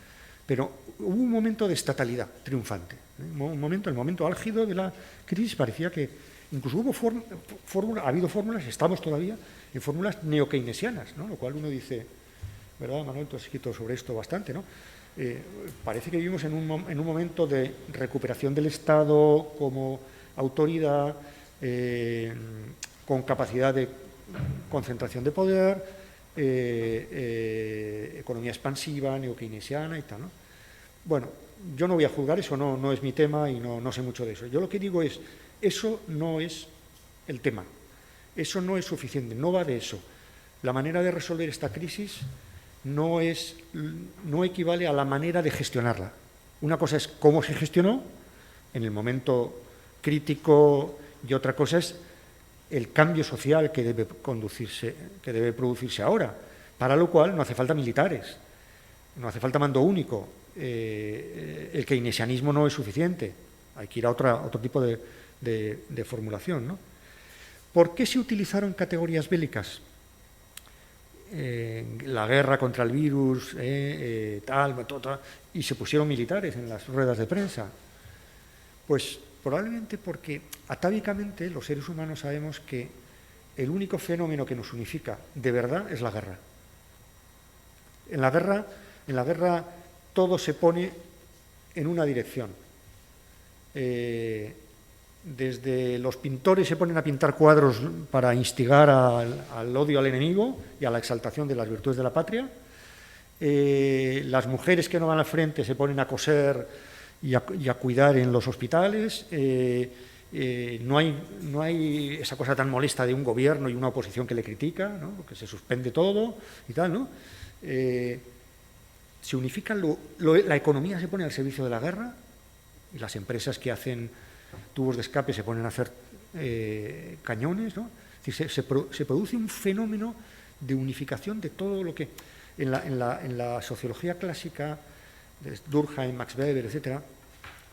Pero hubo un momento de estatalidad triunfante, ¿eh? El momento álgido de la crisis parecía que incluso ha habido fórmulas, estamos todavía en fórmulas neokeynesianas, ¿no? Lo cual uno dice, ¿verdad, Manuel? Tú has escrito sobre esto bastante, ¿no? Parece que vivimos en un momento de recuperación del Estado como autoridad, con capacidad de concentración de poder, economía expansiva, neokeynesiana y tal, ¿no? Bueno, yo no voy a juzgar eso, no es mi tema y no sé mucho de eso. Yo lo que digo es, eso no es el tema, eso no es suficiente, no va de eso. La manera de resolver esta crisis no equivale a la manera de gestionarla. Una cosa es cómo se gestionó en el momento crítico y otra cosa es el cambio social que debe producirse ahora, para lo cual no hace falta militares, no hace falta mando único, el keynesianismo no es suficiente, hay que ir a otro tipo de formulación, ¿no? ¿Por qué se utilizaron categorías bélicas? La guerra contra el virus, y se pusieron militares en las ruedas de prensa. Pues probablemente porque atávicamente los seres humanos sabemos que el único fenómeno que nos unifica de verdad es la guerra. En la guerra todo se pone en una dirección. Desde los pintores se ponen a pintar cuadros para instigar al odio al enemigo y a la exaltación de las virtudes de la patria. Las mujeres que no van al frente se ponen a coser y a cuidar en los hospitales. No hay esa cosa tan molesta de un gobierno y una oposición que le critica, ¿no? Porque se suspende todo y tal, ¿no? Se unifican, la economía se pone al servicio de la guerra y las empresas que hacen tubos de escape se ponen a hacer cañones, ¿no? Es decir, se produce un fenómeno de unificación de todo lo que en la sociología clásica, de Durkheim, Max Weber, etcétera,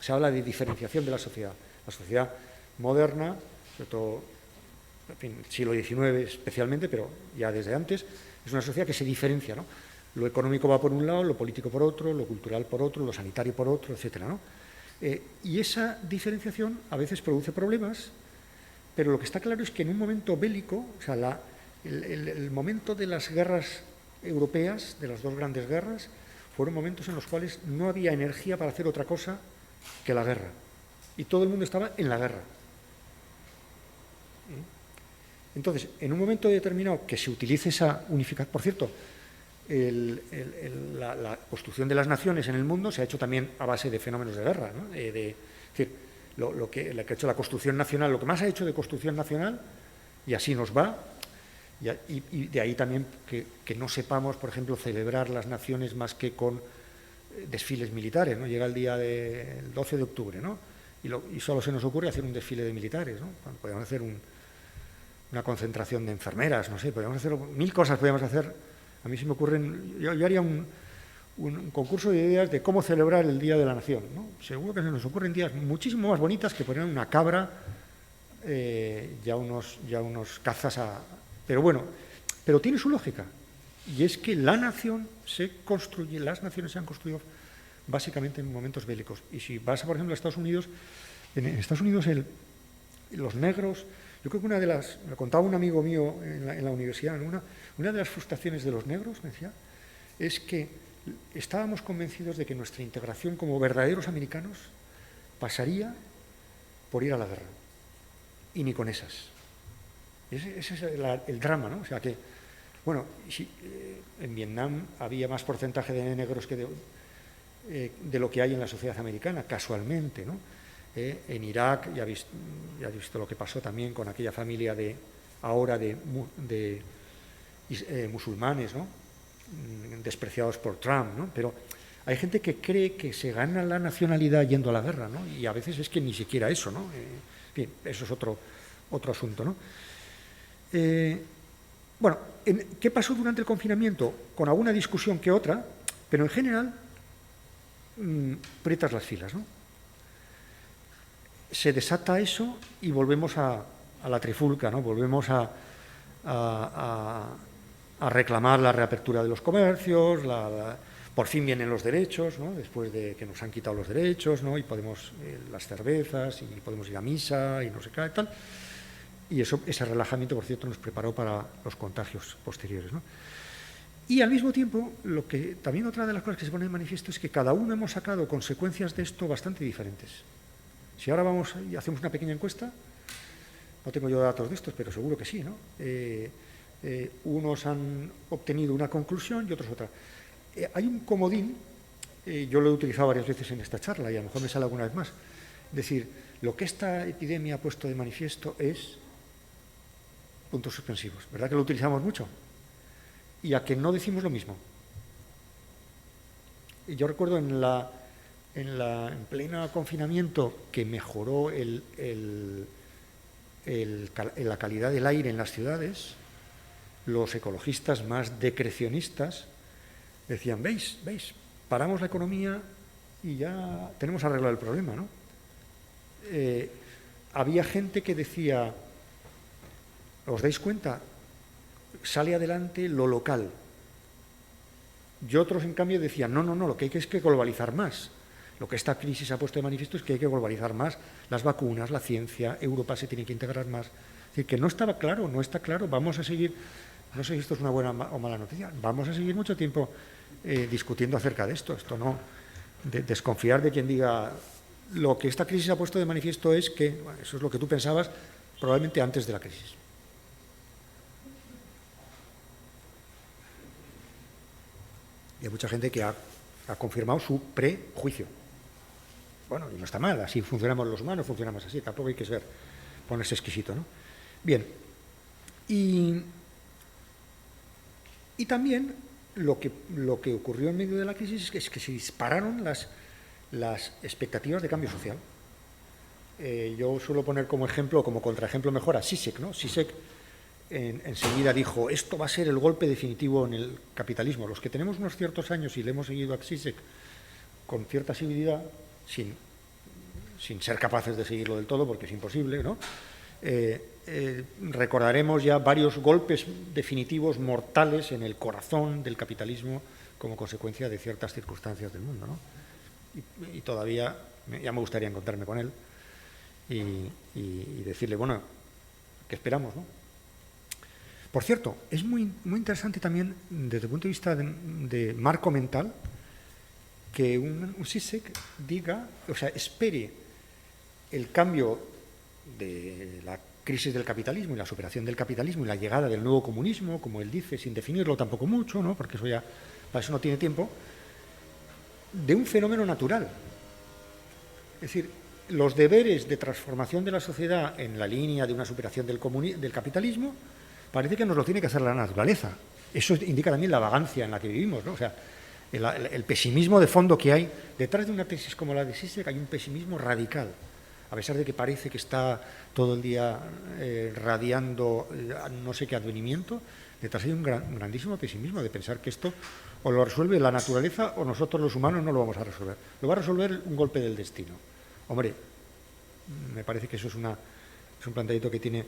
se habla de diferenciación de la sociedad. La sociedad moderna, sobre todo en fin, siglo XIX especialmente, pero ya desde antes, es una sociedad que se diferencia, ¿no? Lo económico va por un lado, lo político por otro, lo cultural por otro, lo sanitario por otro, etcétera, ¿no? Y esa diferenciación a veces produce problemas, pero lo que está claro es que en un momento bélico, o sea, el momento de las guerras europeas, de las dos grandes guerras, fueron momentos en los cuales no había energía para hacer otra cosa que la guerra. Y todo el mundo estaba en la guerra. Entonces, en un momento determinado que se utilice esa unificación, por cierto, la construcción de las naciones en el mundo se ha hecho también a base de fenómenos de guerra, ¿no? Es decir, lo que ha hecho la construcción nacional, lo que más ha hecho de construcción nacional, y así nos va, y de ahí también que no sepamos, por ejemplo, celebrar las naciones más que con desfiles militares, ¿no? Llega el día del 12 de octubre, ¿no? Y solo se nos ocurre hacer un desfile de militares, ¿no? Podríamos hacer una concentración de enfermeras, no sé, podríamos hacer 1000 cosas, podríamos hacer. A mí se me ocurren, yo haría un concurso de ideas de cómo celebrar el Día de la Nación, ¿no? Seguro que se nos ocurren ideas muchísimo más bonitas que poner una cabra, ya unos cazas Pero bueno, pero tiene su lógica, y es que la nación se construye, las naciones se han construido básicamente en momentos bélicos. Y si vas, por ejemplo, a Estados Unidos, en Estados Unidos los negros, yo creo que me contaba un amigo mío en la universidad, ¿no? Una de las frustraciones de los negros, me decía, es que estábamos convencidos de que nuestra integración como verdaderos americanos pasaría por ir a la guerra, y ni con esas. Ese es el drama, ¿no? O sea que, bueno, en Vietnam había más porcentaje de negros que de lo que hay en la sociedad americana, casualmente, ¿no? En Irak ya has visto lo que pasó también con aquella familia de musulmanes, ¿no? Despreciados por Trump, ¿no? Pero hay gente que cree que se gana la nacionalidad yendo a la guerra, ¿no? Y a veces es que ni siquiera eso, ¿no? En fin, eso es otro asunto, ¿no? Bueno, ¿qué pasó durante el confinamiento? Con alguna discusión que otra, pero en general, prietas las filas, ¿no? Se desata eso y volvemos a la trifulca, ¿no? Volvemos a reclamar la reapertura de los comercios, por fin vienen los derechos, ¿no? Después de que nos han quitado los derechos, ¿no? Y podemos las cervezas, y podemos ir a misa, y no sé qué y tal. Y ese relajamiento, por cierto, nos preparó para los contagios posteriores, ¿no? Y al mismo tiempo, también otra de las cosas que se pone de manifiesto es que cada uno hemos sacado consecuencias de esto bastante diferentes. Si ahora vamos y hacemos una pequeña encuesta, no tengo yo datos de estos, pero seguro que sí, ¿no? Unos han obtenido una conclusión y otros otra. Hay un comodín, yo lo he utilizado varias veces en esta charla y a lo mejor me sale alguna vez más. Es decir, lo que esta epidemia ha puesto de manifiesto es puntos suspensivos. ¿Verdad que lo utilizamos mucho? Y a que no decimos lo mismo. Y yo recuerdo en pleno confinamiento que mejoró la calidad del aire en las ciudades, los ecologistas más decrecionistas decían, veis, paramos la economía y ya tenemos arreglado el problema, ¿no? Había gente que decía, ¿os dais cuenta? Sale adelante lo local. Y otros, en cambio, decían, no, lo que hay que es que globalizar más. Lo que esta crisis ha puesto de manifiesto es que hay que globalizar más las vacunas, la ciencia, Europa se tiene que integrar más. Es decir, que no estaba claro, no está claro, vamos a seguir, no sé si esto es una buena o mala noticia, vamos a seguir mucho tiempo discutiendo acerca de esto no, desconfiar de quien diga, lo que esta crisis ha puesto de manifiesto es que, bueno, eso es lo que tú pensabas probablemente antes de la crisis. Y hay mucha gente que ha confirmado su prejuicio. Bueno, y no está mal, así funcionamos los humanos, funcionamos así, tampoco hay que ponerse exquisito, ¿no? Bien, y también lo que ocurrió en medio de la crisis es que se dispararon las expectativas de cambio social. Yo suelo poner como ejemplo, como contraejemplo mejor a Zizek, ¿no? Zizek enseguida dijo, esto va a ser el golpe definitivo en el capitalismo. Los que tenemos unos ciertos años y le hemos seguido a Zizek con cierta asiduidad, sin ser capaces de seguirlo del todo, porque es imposible, ¿no? Recordaremos ya varios golpes definitivos mortales en el corazón del capitalismo como consecuencia de ciertas circunstancias del mundo, ¿no? Y todavía ya me gustaría encontrarme con él y decirle, bueno, ¿qué esperamos, no? Por cierto, es muy interesante también desde el punto de vista de marco mental que un Zizek diga, o sea, espere el cambio de la crisis del capitalismo y la superación del capitalismo y la llegada del nuevo comunismo, como él dice, sin definirlo tampoco mucho, ¿no? Porque eso ya, para eso no tiene tiempo, de un fenómeno natural. Es decir, los deberes de transformación de la sociedad en la línea de una superación del capitalismo parece que nos lo tiene que hacer la naturaleza. Eso indica también la vagancia en la que vivimos, ¿no? O sea, el pesimismo de fondo que hay detrás de una tesis como la de Zizek, hay un pesimismo radical. A pesar de que parece que está todo el día radiando no sé qué advenimiento, detrás hay un grandísimo pesimismo de pensar que esto o lo resuelve la naturaleza o nosotros los humanos no lo vamos a resolver. Lo va a resolver un golpe del destino. Hombre, me parece que eso es un planteamiento que tiene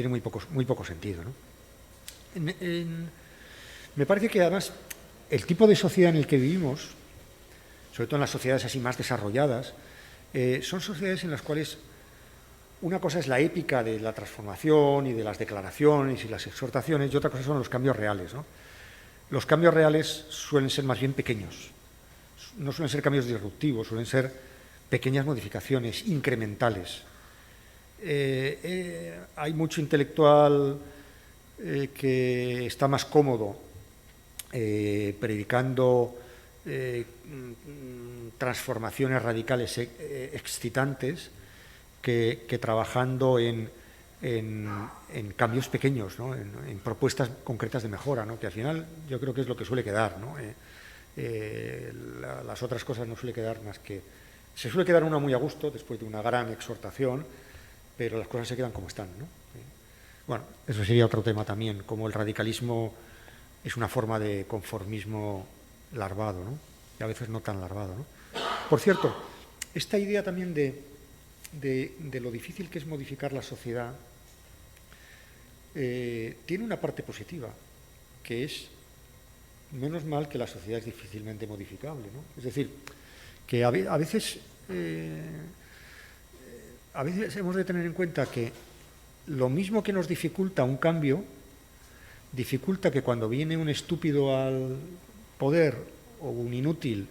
muy poco sentido, ¿no? Me parece que además el tipo de sociedad en el que vivimos, sobre todo en las sociedades así más desarrolladas, son sociedades en las cuales una cosa es la épica de la transformación y de las declaraciones y las exhortaciones y otra cosa son los cambios reales, ¿no? Los cambios reales suelen ser más bien pequeños, no suelen ser cambios disruptivos, suelen ser pequeñas modificaciones incrementales. Hay mucho intelectual que está más cómodo predicando transformaciones radicales excitantes que trabajando en cambios pequeños, ¿no? en propuestas concretas de mejora, ¿no? Que al final yo creo que es lo que suele quedar, ¿no? Las otras cosas no suele quedar más que... Se suele quedar uno muy a gusto después de una gran exhortación, pero las cosas se quedan como están, ¿no? Bueno, eso sería otro tema también, como el radicalismo es una forma de conformismo larvado, ¿no? Y a veces no tan larvado, ¿no? Por cierto, esta idea también de lo difícil que es modificar la sociedad tiene una parte positiva, que es menos mal que la sociedad es difícilmente modificable, ¿no? Es decir, que a veces hemos de tener en cuenta que lo mismo que nos dificulta un cambio, dificulta que cuando viene un estúpido al poder o un inútil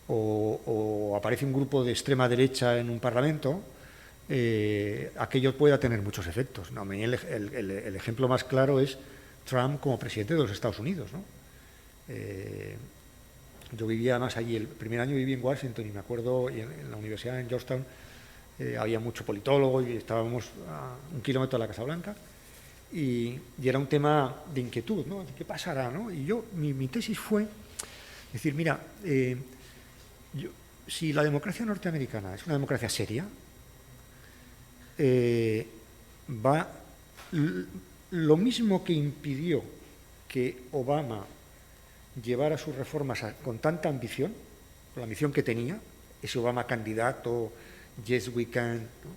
o aparece un grupo de extrema derecha en un parlamento, aquello pueda tener muchos efectos, ¿no? El ejemplo más claro es Trump como presidente de los Estados Unidos, ¿no? Yo vivía además allí, el primer año viví en Washington y me acuerdo, en la universidad en Georgetown había mucho politólogo y estábamos a 1 kilómetro de la Casa Blanca y era un tema de inquietud, ¿no? ¿Qué pasará, no? Y mi tesis fue decir, mira, si la democracia norteamericana es una democracia seria, lo mismo que impidió que Obama llevara sus reformas con tanta ambición, con la ambición que tenía, ese Obama candidato, yes we can, ¿no?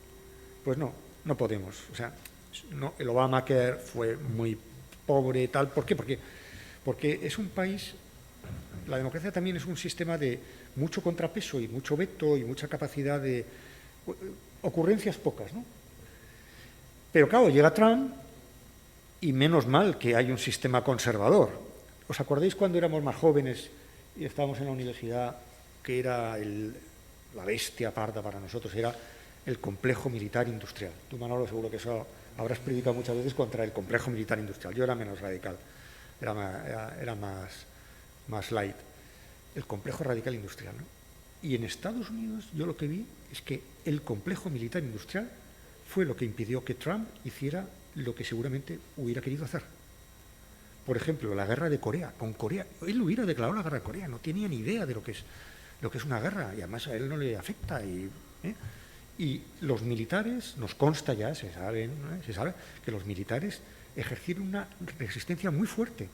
Pues no podemos. O sea, no, el Obamacare fue muy pobre, tal. ¿Por qué? Porque es un país, la democracia también es un sistema de mucho contrapeso y mucho veto y mucha capacidad de ocurrencias pocas, ¿no? Pero claro, llega Trump y menos mal que hay un sistema conservador. ¿Os acordáis cuando éramos más jóvenes y estábamos en la universidad que era la bestia parda para nosotros, era el complejo militar industrial? Tú, Manolo, seguro que eso habrás predicado muchas veces contra el complejo militar industrial. Yo era menos radical, era más light. El complejo radical industrial, ¿no? Y en Estados Unidos yo lo que vi es que el complejo militar industrial fue lo que impidió que Trump hiciera lo que seguramente hubiera querido hacer. Por ejemplo, la guerra de Corea. Con Corea, él hubiera declarado la guerra de Corea, no tenía ni idea de lo que es una guerra, y además a él no le afecta. Y los militares, nos consta ya, se sabe que los militares ejercieron una resistencia muy fuerte.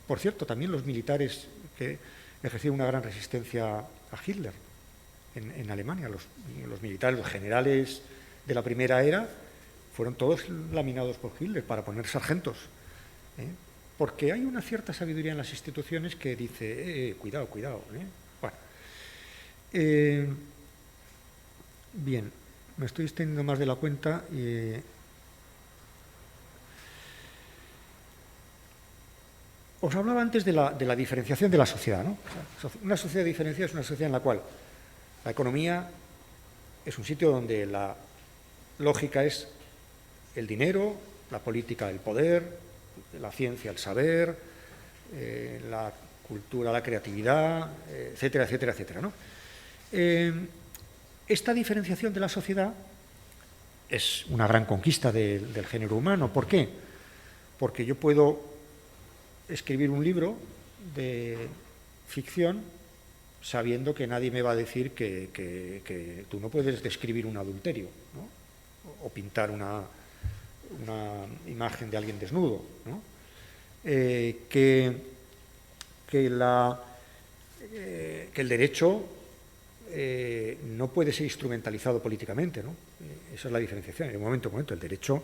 Por cierto, también los militares que ejercieron una gran resistencia a Hitler en Alemania, los militares, los generales de la primera era, fueron todos laminados por Hitler para poner sargentos. Porque hay una cierta sabiduría en las instituciones que dice, cuidado, cuidado. Bueno, bien, me estoy extendiendo más de la cuenta. Os hablaba antes de la diferenciación de la sociedad, ¿no? O sea, una sociedad diferenciada es una sociedad en la cual la economía es un sitio donde la lógica es el dinero, la política el poder, la ciencia el saber, la cultura la creatividad, etcétera, etcétera, etcétera, ¿no? Esta diferenciación de la sociedad es una gran conquista del género humano. ¿Por qué? Porque yo puedo escribir un libro de ficción sabiendo que nadie me va a decir que tú no puedes describir un adulterio, ¿no? O pintar una imagen de alguien desnudo, ¿no? Que el derecho no puede ser instrumentalizado políticamente, ¿no? Esa es la diferenciación. En un momento, el derecho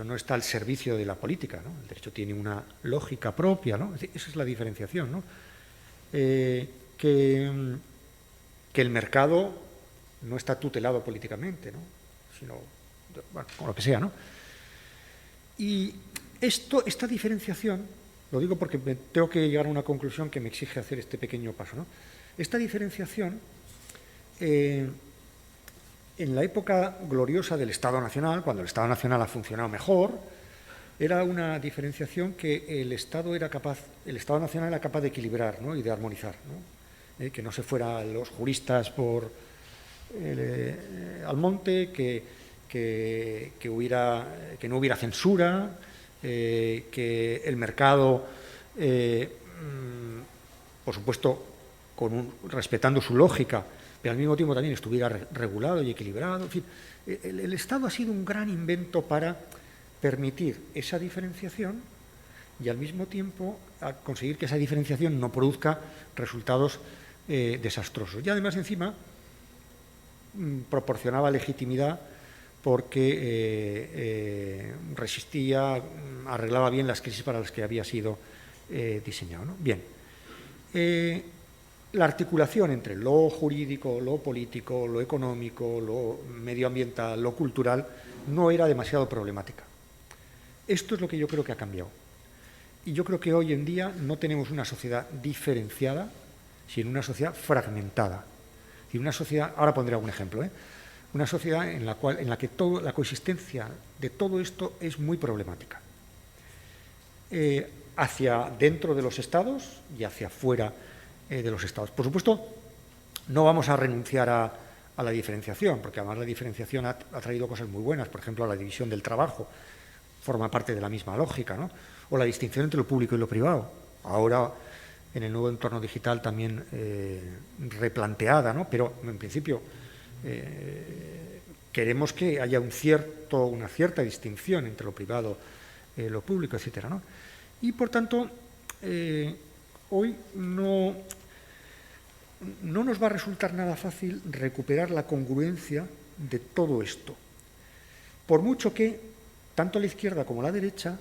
no está al servicio de la política, ¿no? El derecho tiene una lógica propia, ¿no? Esa es la diferenciación, ¿no? Que el mercado no está tutelado políticamente, ¿no? Sino, bueno, con lo que sea, ¿no? Y esta diferenciación, lo digo porque tengo que llegar a una conclusión que me exige hacer este pequeño paso, ¿no? Esta diferenciación, en la época gloriosa del Estado Nacional, cuando el Estado Nacional ha funcionado mejor, era una diferenciación que el Estado Nacional era capaz de equilibrar, ¿no? Y de armonizar, ¿no? Que no se fueran los juristas al monte, que no hubiera censura, que el mercado, por supuesto, respetando su lógica, pero al mismo tiempo también estuviera regulado y equilibrado. En fin, el Estado ha sido un gran invento para permitir esa diferenciación y al mismo tiempo conseguir que esa diferenciación no produzca resultados desastrosos. Y además, encima, proporcionaba legitimidad porque resistía, arreglaba bien las crisis para las que había sido diseñado, ¿no? Bien. La articulación entre lo jurídico, lo político, lo económico, lo medioambiental, lo cultural, no era demasiado problemática. Esto es lo que yo creo que ha cambiado. Y yo creo que hoy en día no tenemos una sociedad diferenciada, sino una sociedad fragmentada. Y una sociedad, ahora pondré algún ejemplo, una sociedad en la que la coexistencia de todo esto es muy problemática. Hacia dentro de los estados y hacia fuera de los estados. Por supuesto, no vamos a renunciar a la diferenciación, porque además la diferenciación ha traído cosas muy buenas, por ejemplo, la división del trabajo forma parte de la misma lógica, ¿no? O la distinción entre lo público y lo privado. Ahora, en el nuevo entorno digital también replanteada, ¿no? Pero en principio queremos que haya una cierta distinción entre lo privado, lo público, etcétera, ¿no? Y por tanto, hoy no nos va a resultar nada fácil recuperar la congruencia de todo esto, por mucho que tanto la izquierda como la derecha,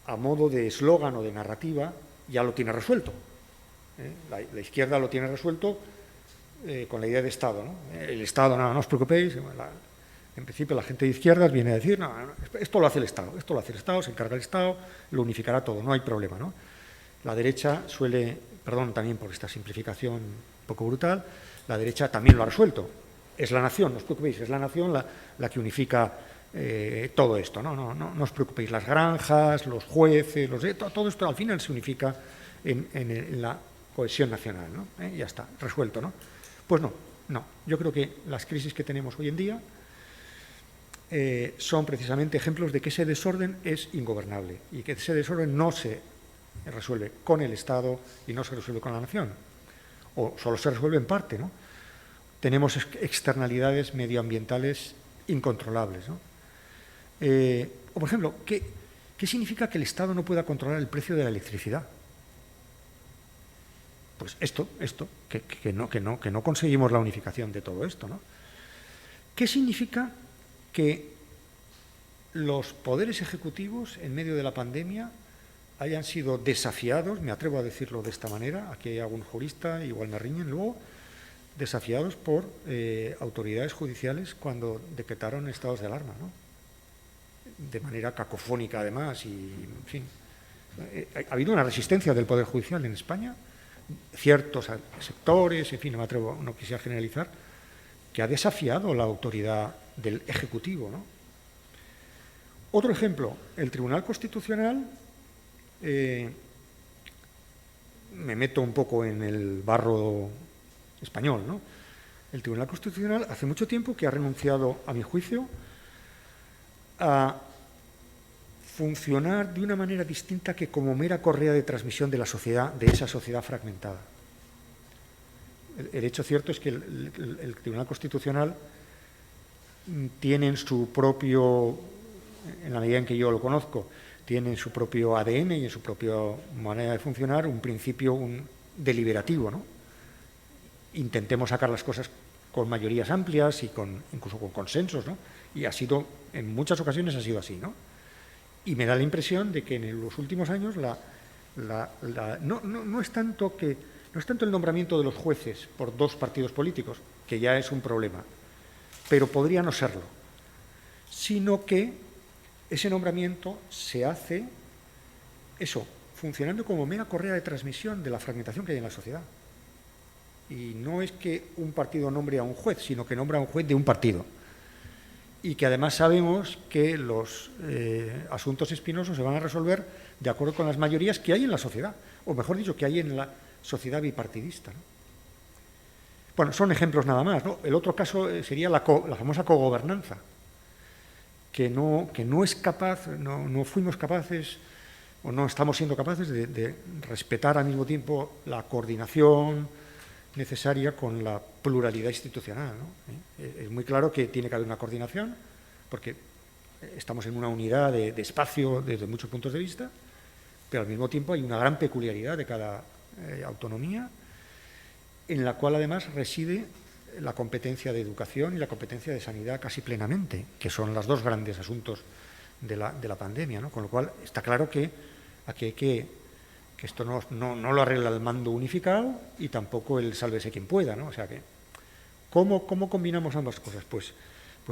a modo de eslogan o de narrativa, ya lo tiene resuelto. La izquierda lo tiene resuelto con la idea de Estado, ¿no? El Estado, no os preocupéis, en principio la gente de izquierdas viene a decir, no, esto lo hace el Estado, se encarga el Estado, lo unificará todo, no hay problema, ¿no? La derecha suele, perdón también por esta simplificación un poco brutal, la derecha también lo ha resuelto. Es la nación, no os preocupéis, es la nación la que unifica todo esto, no os preocupéis, las granjas, los jueces, todo esto al final se unifica en la cohesión nacional, ¿no? Ya está, resuelto, ¿no? Pues no, yo creo que las crisis que tenemos hoy en día son precisamente ejemplos de que ese desorden es ingobernable y que ese desorden no se resuelve con el Estado y no se resuelve con la nación, o solo se resuelve en parte, ¿no? tenemos externalidades medioambientales incontrolables, ¿no? O, por ejemplo, ¿qué significa que el Estado no pueda controlar el precio de la electricidad? Pues que no conseguimos la unificación de todo esto, ¿no? ¿Qué significa que los poderes ejecutivos, en medio de la pandemia, hayan sido desafiados, me atrevo a decirlo de esta manera, aquí hay algún jurista, igual me riñen luego, desafiados por autoridades judiciales cuando decretaron estados de alarma, ¿no? De manera cacofónica, además, y, en fin. Ha habido una resistencia del Poder Judicial en España, ciertos sectores, en fin, no quisiera generalizar, que ha desafiado la autoridad del Ejecutivo, ¿no? Otro ejemplo, el Tribunal Constitucional, me meto un poco en el barro español, ¿no? El Tribunal Constitucional hace mucho tiempo que ha renunciado, a mi juicio, a funcionar de una manera distinta que como mera correa de transmisión de la sociedad, de esa sociedad fragmentada. El hecho cierto es que el Tribunal Constitucional tiene en su propio, en la medida en que yo lo conozco, tiene en su propio ADN y en su propia manera de funcionar un principio deliberativo, ¿no? Intentemos sacar las cosas con mayorías amplias y incluso con consensos, ¿no? Y en muchas ocasiones ha sido así, ¿no? Y me da la impresión de que en los últimos años no es tanto el nombramiento de los jueces por dos partidos políticos, que ya es un problema, pero podría no serlo, sino que ese nombramiento se hace, funcionando como mera correa de transmisión de la fragmentación que hay en la sociedad. Y no es que un partido nombre a un juez, sino que nombra a un juez de un partido. Y que además sabemos que los asuntos espinosos se van a resolver de acuerdo con las mayorías que hay en la sociedad, o mejor dicho, que hay en la sociedad bipartidista, ¿no? Bueno, son ejemplos nada más, ¿no? El otro caso sería la famosa cogobernanza, que no es capaz, no fuimos capaces, o no estamos siendo capaces de respetar al mismo tiempo la coordinación necesaria con la pluralidad institucional, ¿no? Es muy claro que tiene que haber una coordinación, porque estamos en una unidad de espacio desde muchos puntos de vista, pero al mismo tiempo hay una gran peculiaridad de cada autonomía, en la cual además reside la competencia de educación y la competencia de sanidad casi plenamente, que son los dos grandes asuntos de la pandemia, ¿no? Con lo cual está claro que aquí hay que esto no lo arregla el mando unificado y tampoco el sálvese quien pueda, ¿no? O sea que, ¿cómo combinamos ambas cosas? Pues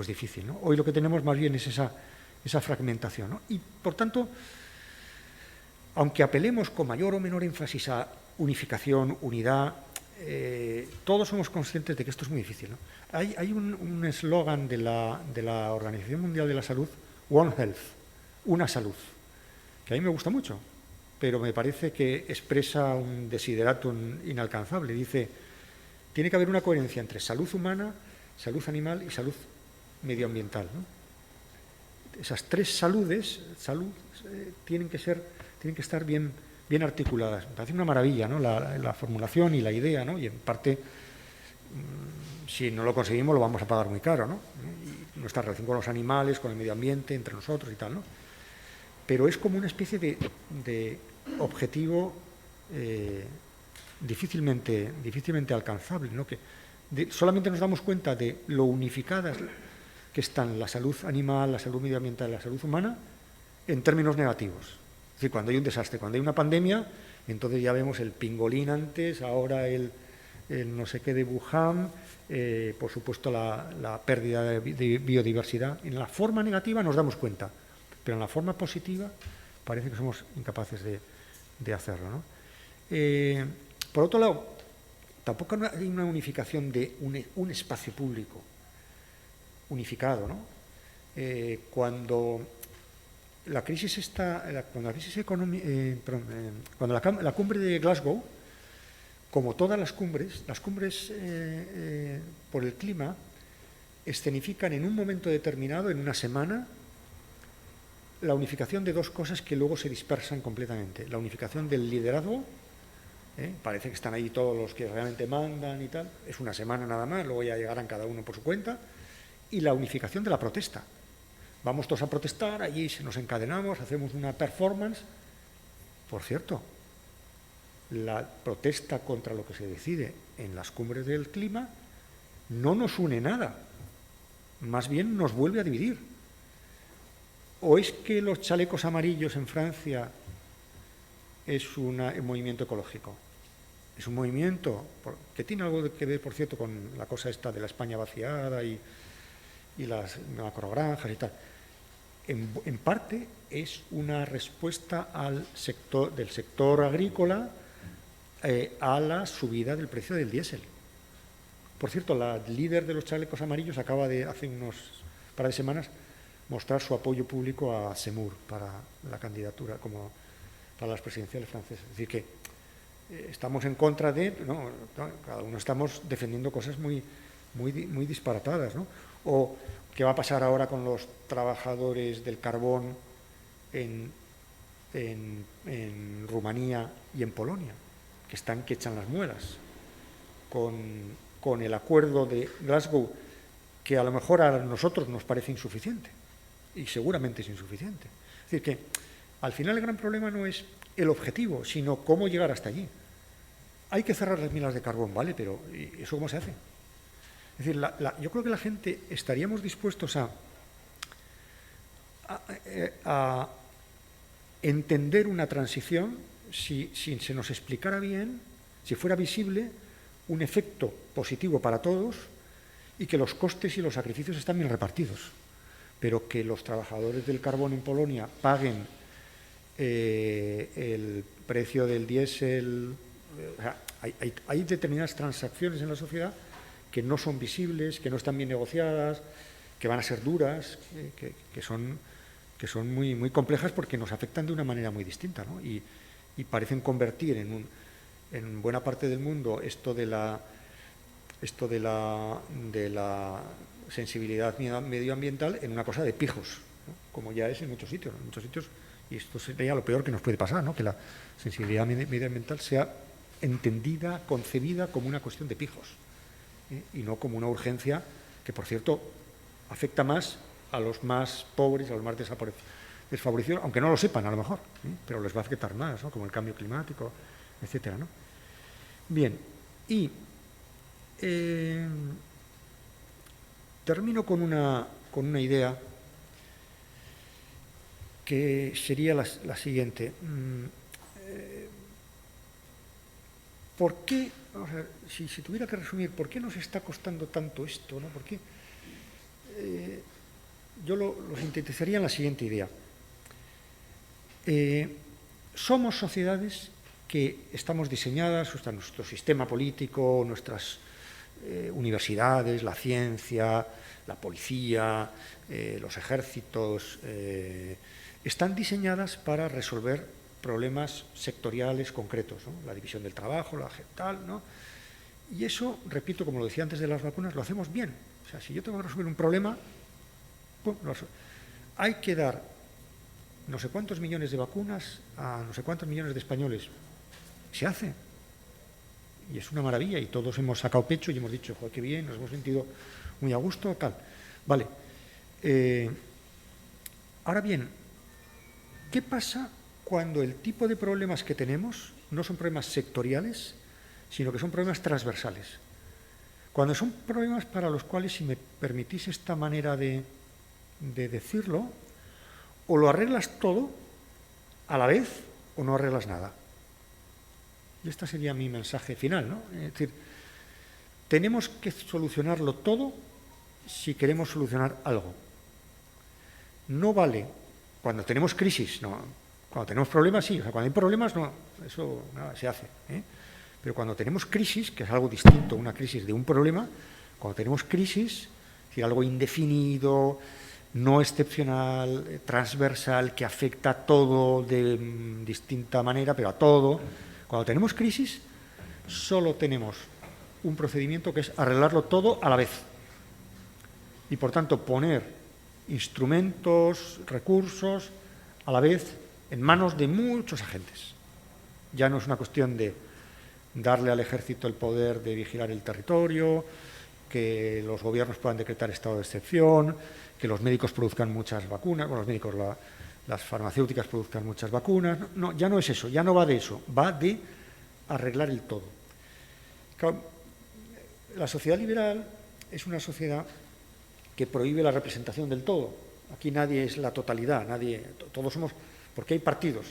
difícil, ¿no? Hoy lo que tenemos más bien es esa fragmentación, ¿no? Y, por tanto, aunque apelemos con mayor o menor énfasis a unificación, unidad, todos somos conscientes de que esto es muy difícil, ¿no? Hay un eslogan de la Organización Mundial de la Salud, One Health, una salud, que a mí me gusta mucho, pero me parece que expresa un desideratum inalcanzable. Dice, tiene que haber una coherencia entre salud humana, salud animal y salud medioambiental, ¿no? Esas tres saludes tienen que estar bien articuladas. Me parece una maravilla, ¿no? La formulación y la idea, ¿no? Y en parte, si no lo conseguimos, lo vamos a pagar muy caro, ¿no? Y nuestra relación con los animales, con el medio ambiente, entre nosotros y tal, ¿no? Pero es como una especie de objetivo difícilmente alcanzable, ¿no? Que solamente nos damos cuenta de lo unificadas que están la salud animal, la salud medioambiental y la salud humana en términos negativos. Es decir, cuando hay un desastre, cuando hay una pandemia, entonces ya vemos el pingolín antes, ahora el no sé qué de Wuhan, por supuesto la pérdida de biodiversidad. En la forma negativa nos damos cuenta, pero en la forma positiva parece que somos incapaces de hacerlo, ¿no? Por otro lado, tampoco hay una unificación de un espacio público unificado, ¿no? Cuando la cumbre de Glasgow, como todas las cumbres por el clima escenifican en un momento determinado, en una semana, la unificación de dos cosas que luego se dispersan completamente. La unificación del liderazgo Parece que están ahí todos los que realmente mandan y tal. Es una semana nada más, luego ya llegarán cada uno por su cuenta. Y la unificación de la protesta. Vamos todos a protestar, allí nos encadenamos, hacemos una performance. Por cierto, la protesta contra lo que se decide en las cumbres del clima no nos une nada, más bien nos vuelve a dividir. ¿O es que los chalecos amarillos en Francia es un movimiento ecológico? Es un movimiento que tiene algo que ver, por cierto, con la cosa esta de la España vaciada y las macrogranjas y tal. En parte es una respuesta del sector agrícola a la subida del precio del diésel. Por cierto, la líder de los chalecos amarillos acaba de, hace unos par de semanas, mostrar su apoyo público a Zemmour para la candidatura como para las presidenciales francesas. Es decir, que estamos en contra de, no, cada uno estamos defendiendo cosas muy disparatadas, ¿no? O qué va a pasar ahora con los trabajadores del carbón en Rumanía y en Polonia, que echan las muelas, con el acuerdo de Glasgow, que a lo mejor a nosotros nos parece insuficiente, y seguramente es insuficiente. Es decir, que al final el gran problema no es el objetivo, sino cómo llegar hasta allí. Hay que cerrar las minas de carbón, ¿vale? Pero ¿y eso cómo se hace? Es decir, yo creo que la gente estaríamos dispuestos a entender una transición si se nos explicara bien, si fuera visible un efecto positivo para todos y que los costes y los sacrificios están bien repartidos, pero que los trabajadores del carbón en Polonia paguen el precio del diésel. O sea, hay determinadas transacciones en la sociedad que no son visibles, que no están bien negociadas, que van a ser duras, que son muy complejas porque nos afectan de una manera muy distinta, ¿no? Y parecen convertir en buena parte del mundo esto de la sensibilidad medioambiental en una cosa de pijos, ¿no? Como ya es en muchos sitios. En muchos sitios, y esto sería lo peor que nos puede pasar, ¿no? Que la sensibilidad medioambiental sea entendida, concebida como una cuestión de pijos, y no como una urgencia que, por cierto, afecta más a los más pobres, a los más desfavorecidos, aunque no lo sepan a lo mejor, pero les va a afectar más, ¿no? Como el cambio climático, etcétera, ¿no? Bien, y termino con una idea que sería la siguiente. ¿Por qué, vamos a ver, si tuviera que resumir, por qué nos está costando tanto esto, ¿no? ¿Por qué? Yo lo sintetizaría en la siguiente idea. Somos sociedades que estamos diseñadas, está nuestro sistema político, nuestras universidades, la ciencia, la policía, los ejércitos, están diseñadas para resolver problemas sectoriales concretos, ¿no? La división del trabajo, la tal, ¿no? Y eso, repito, como lo decía antes de las vacunas, lo hacemos bien. O sea, si yo tengo que resolver un problema, hay que dar no sé cuántos millones de vacunas a no sé cuántos millones de españoles. Se hace. Y es una maravilla, y todos hemos sacado pecho y hemos dicho, joder, qué bien, nos hemos sentido muy a gusto, tal. Vale. Ahora bien, ¿qué pasa cuando el tipo de problemas que tenemos no son problemas sectoriales, sino que son problemas transversales? Cuando son problemas para los cuales, si me permitís esta manera de decirlo, o lo arreglas todo a la vez o no arreglas nada. Y este sería mi mensaje final, ¿no? Es decir, tenemos que solucionarlo todo si queremos solucionar algo. No vale cuando tenemos crisis, no. Cuando tenemos problemas, sí. O sea, cuando hay problemas, no. Eso nada, se hace, ¿eh? Pero cuando tenemos crisis, que es algo distinto, una crisis de un problema, cuando tenemos crisis, es decir, algo indefinido, no excepcional, transversal, que afecta a todo de distinta manera, pero a todo. Cuando tenemos crisis, solo tenemos un procedimiento que es arreglarlo todo a la vez. Y, por tanto, poner instrumentos, recursos, a la vez en manos de muchos agentes. Ya no es una cuestión de darle al ejército el poder de vigilar el territorio, que los gobiernos puedan decretar estado de excepción, que los médicos produzcan muchas vacunas, bueno, los médicos, las farmacéuticas produzcan muchas vacunas. No, ya no es eso, ya no va de eso, va de arreglar el todo. Claro, la sociedad liberal es una sociedad que prohíbe la representación del todo. Aquí nadie es la totalidad, todos somos, porque hay partidos.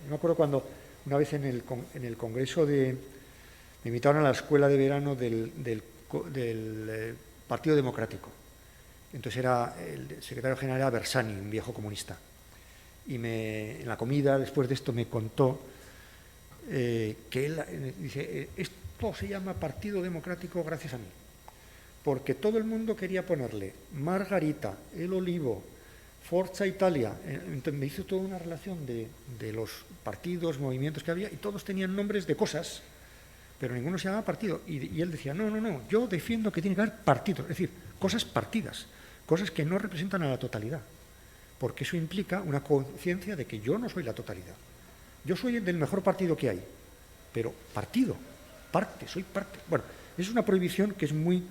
Me acuerdo cuando una vez en el congreso me invitaron a la escuela de verano del Partido Democrático. Entonces el secretario general era Bersani, un viejo comunista. Y en la comida, después de esto, me contó que él dice, esto se llama Partido Democrático gracias a mí. Porque todo el mundo quería ponerle Margarita, El Olivo, Forza Italia. Entonces me hizo toda una relación de los partidos, movimientos que había, y todos tenían nombres de cosas, pero ninguno se llamaba partido. Y él decía, no, yo defiendo que tiene que haber partidos, es decir, cosas partidas, cosas que no representan a la totalidad, porque eso implica una conciencia de que yo no soy la totalidad. Yo soy del mejor partido que hay, pero partido, soy parte. Bueno, es una prohibición que es muy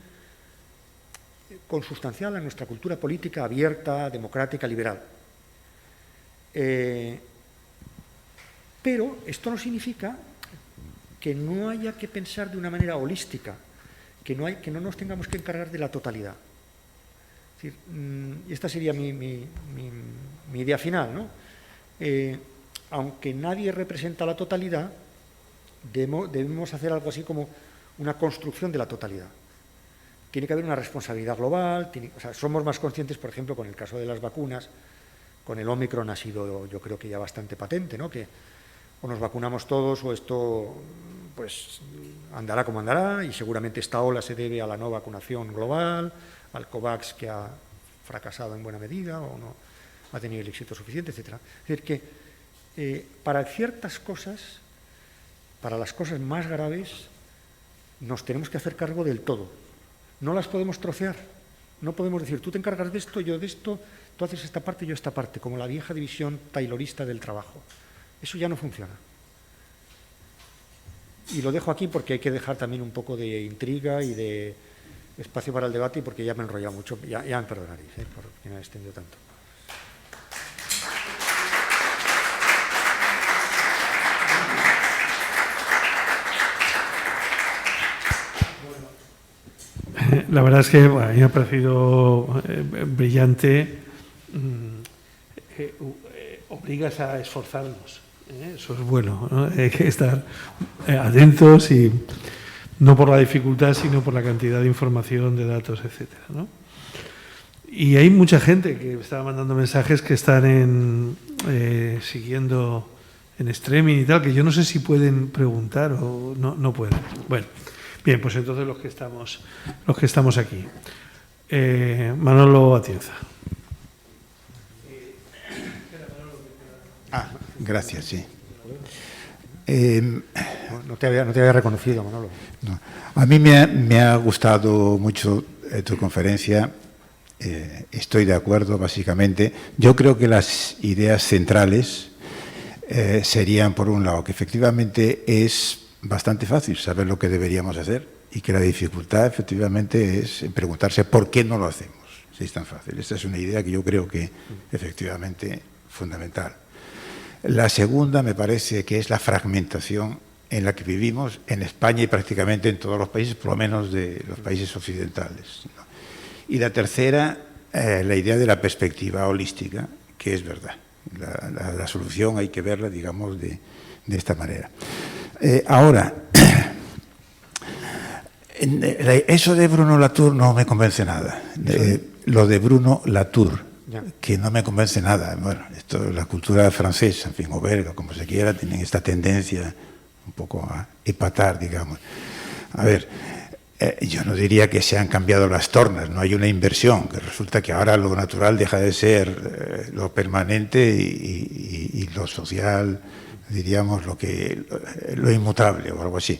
consustancial a nuestra cultura política abierta, democrática, liberal. Pero esto no significa que no haya que pensar de una manera holística, que no nos tengamos que encargar de la totalidad. Es decir, esta sería mi idea final, ¿no? Aunque nadie representa la totalidad, debemos hacer algo así como una construcción de la totalidad. Tiene que haber una responsabilidad global, somos más conscientes, por ejemplo, con el caso de las vacunas, con el Ómicron ha sido, yo creo que ya bastante patente, ¿no? Que o nos vacunamos todos o esto pues andará como andará, y seguramente esta ola se debe a la no vacunación global, al COVAX que ha fracasado en buena medida o no ha tenido el éxito suficiente, etc. Es decir, que para ciertas cosas, para las cosas más graves, nos tenemos que hacer cargo del todo. No las podemos trocear. No podemos decir, tú te encargas de esto, yo de esto, tú haces esta parte, yo esta parte, como la vieja división taylorista del trabajo. Eso ya no funciona. Y lo dejo aquí porque hay que dejar también un poco de intriga y de espacio para el debate, y porque ya me he enrollado mucho. Ya me perdonaréis porque me he extendido tanto. La verdad es que a mí me ha parecido brillante. Obligas a esforzarnos. Eso es bueno, ¿no? Hay que estar atentos, y no por la dificultad, sino por la cantidad de información, de datos, etcétera, ¿no? Y hay mucha gente que estaba mandando mensajes que están siguiendo en streaming y tal, que yo no sé si pueden preguntar o no pueden. Bueno. Bien, pues entonces los que estamos aquí. Manolo Atienza. Gracias, sí. No te había reconocido, Manolo. No. A mí me ha gustado mucho tu conferencia. Estoy de acuerdo, básicamente. Yo creo que las ideas centrales serían, por un lado, que efectivamente es bastante fácil saber lo que deberíamos hacer, y que la dificultad efectivamente es preguntarse por qué no lo hacemos, si es tan fácil. Esta es una idea que yo creo que efectivamente fundamental. La segunda me parece que es la fragmentación en la que vivimos en España y prácticamente en todos los países, por lo menos de los países occidentales, ¿no? Y la tercera, la idea de la perspectiva holística, que es verdad. La solución hay que verla, digamos, de esta manera. Ahora, eso de Bruno Latour no me convence nada. Lo de Bruno Latour, que no me convence nada. Bueno, esto, la cultura francesa, en fin, o belga, como se quiera, tienen esta tendencia un poco a empatar, digamos. A ver, yo no diría que se han cambiado las tornas, no hay una inversión, que resulta que ahora lo natural deja de ser lo permanente y lo social, diríamos, lo inmutable o algo así.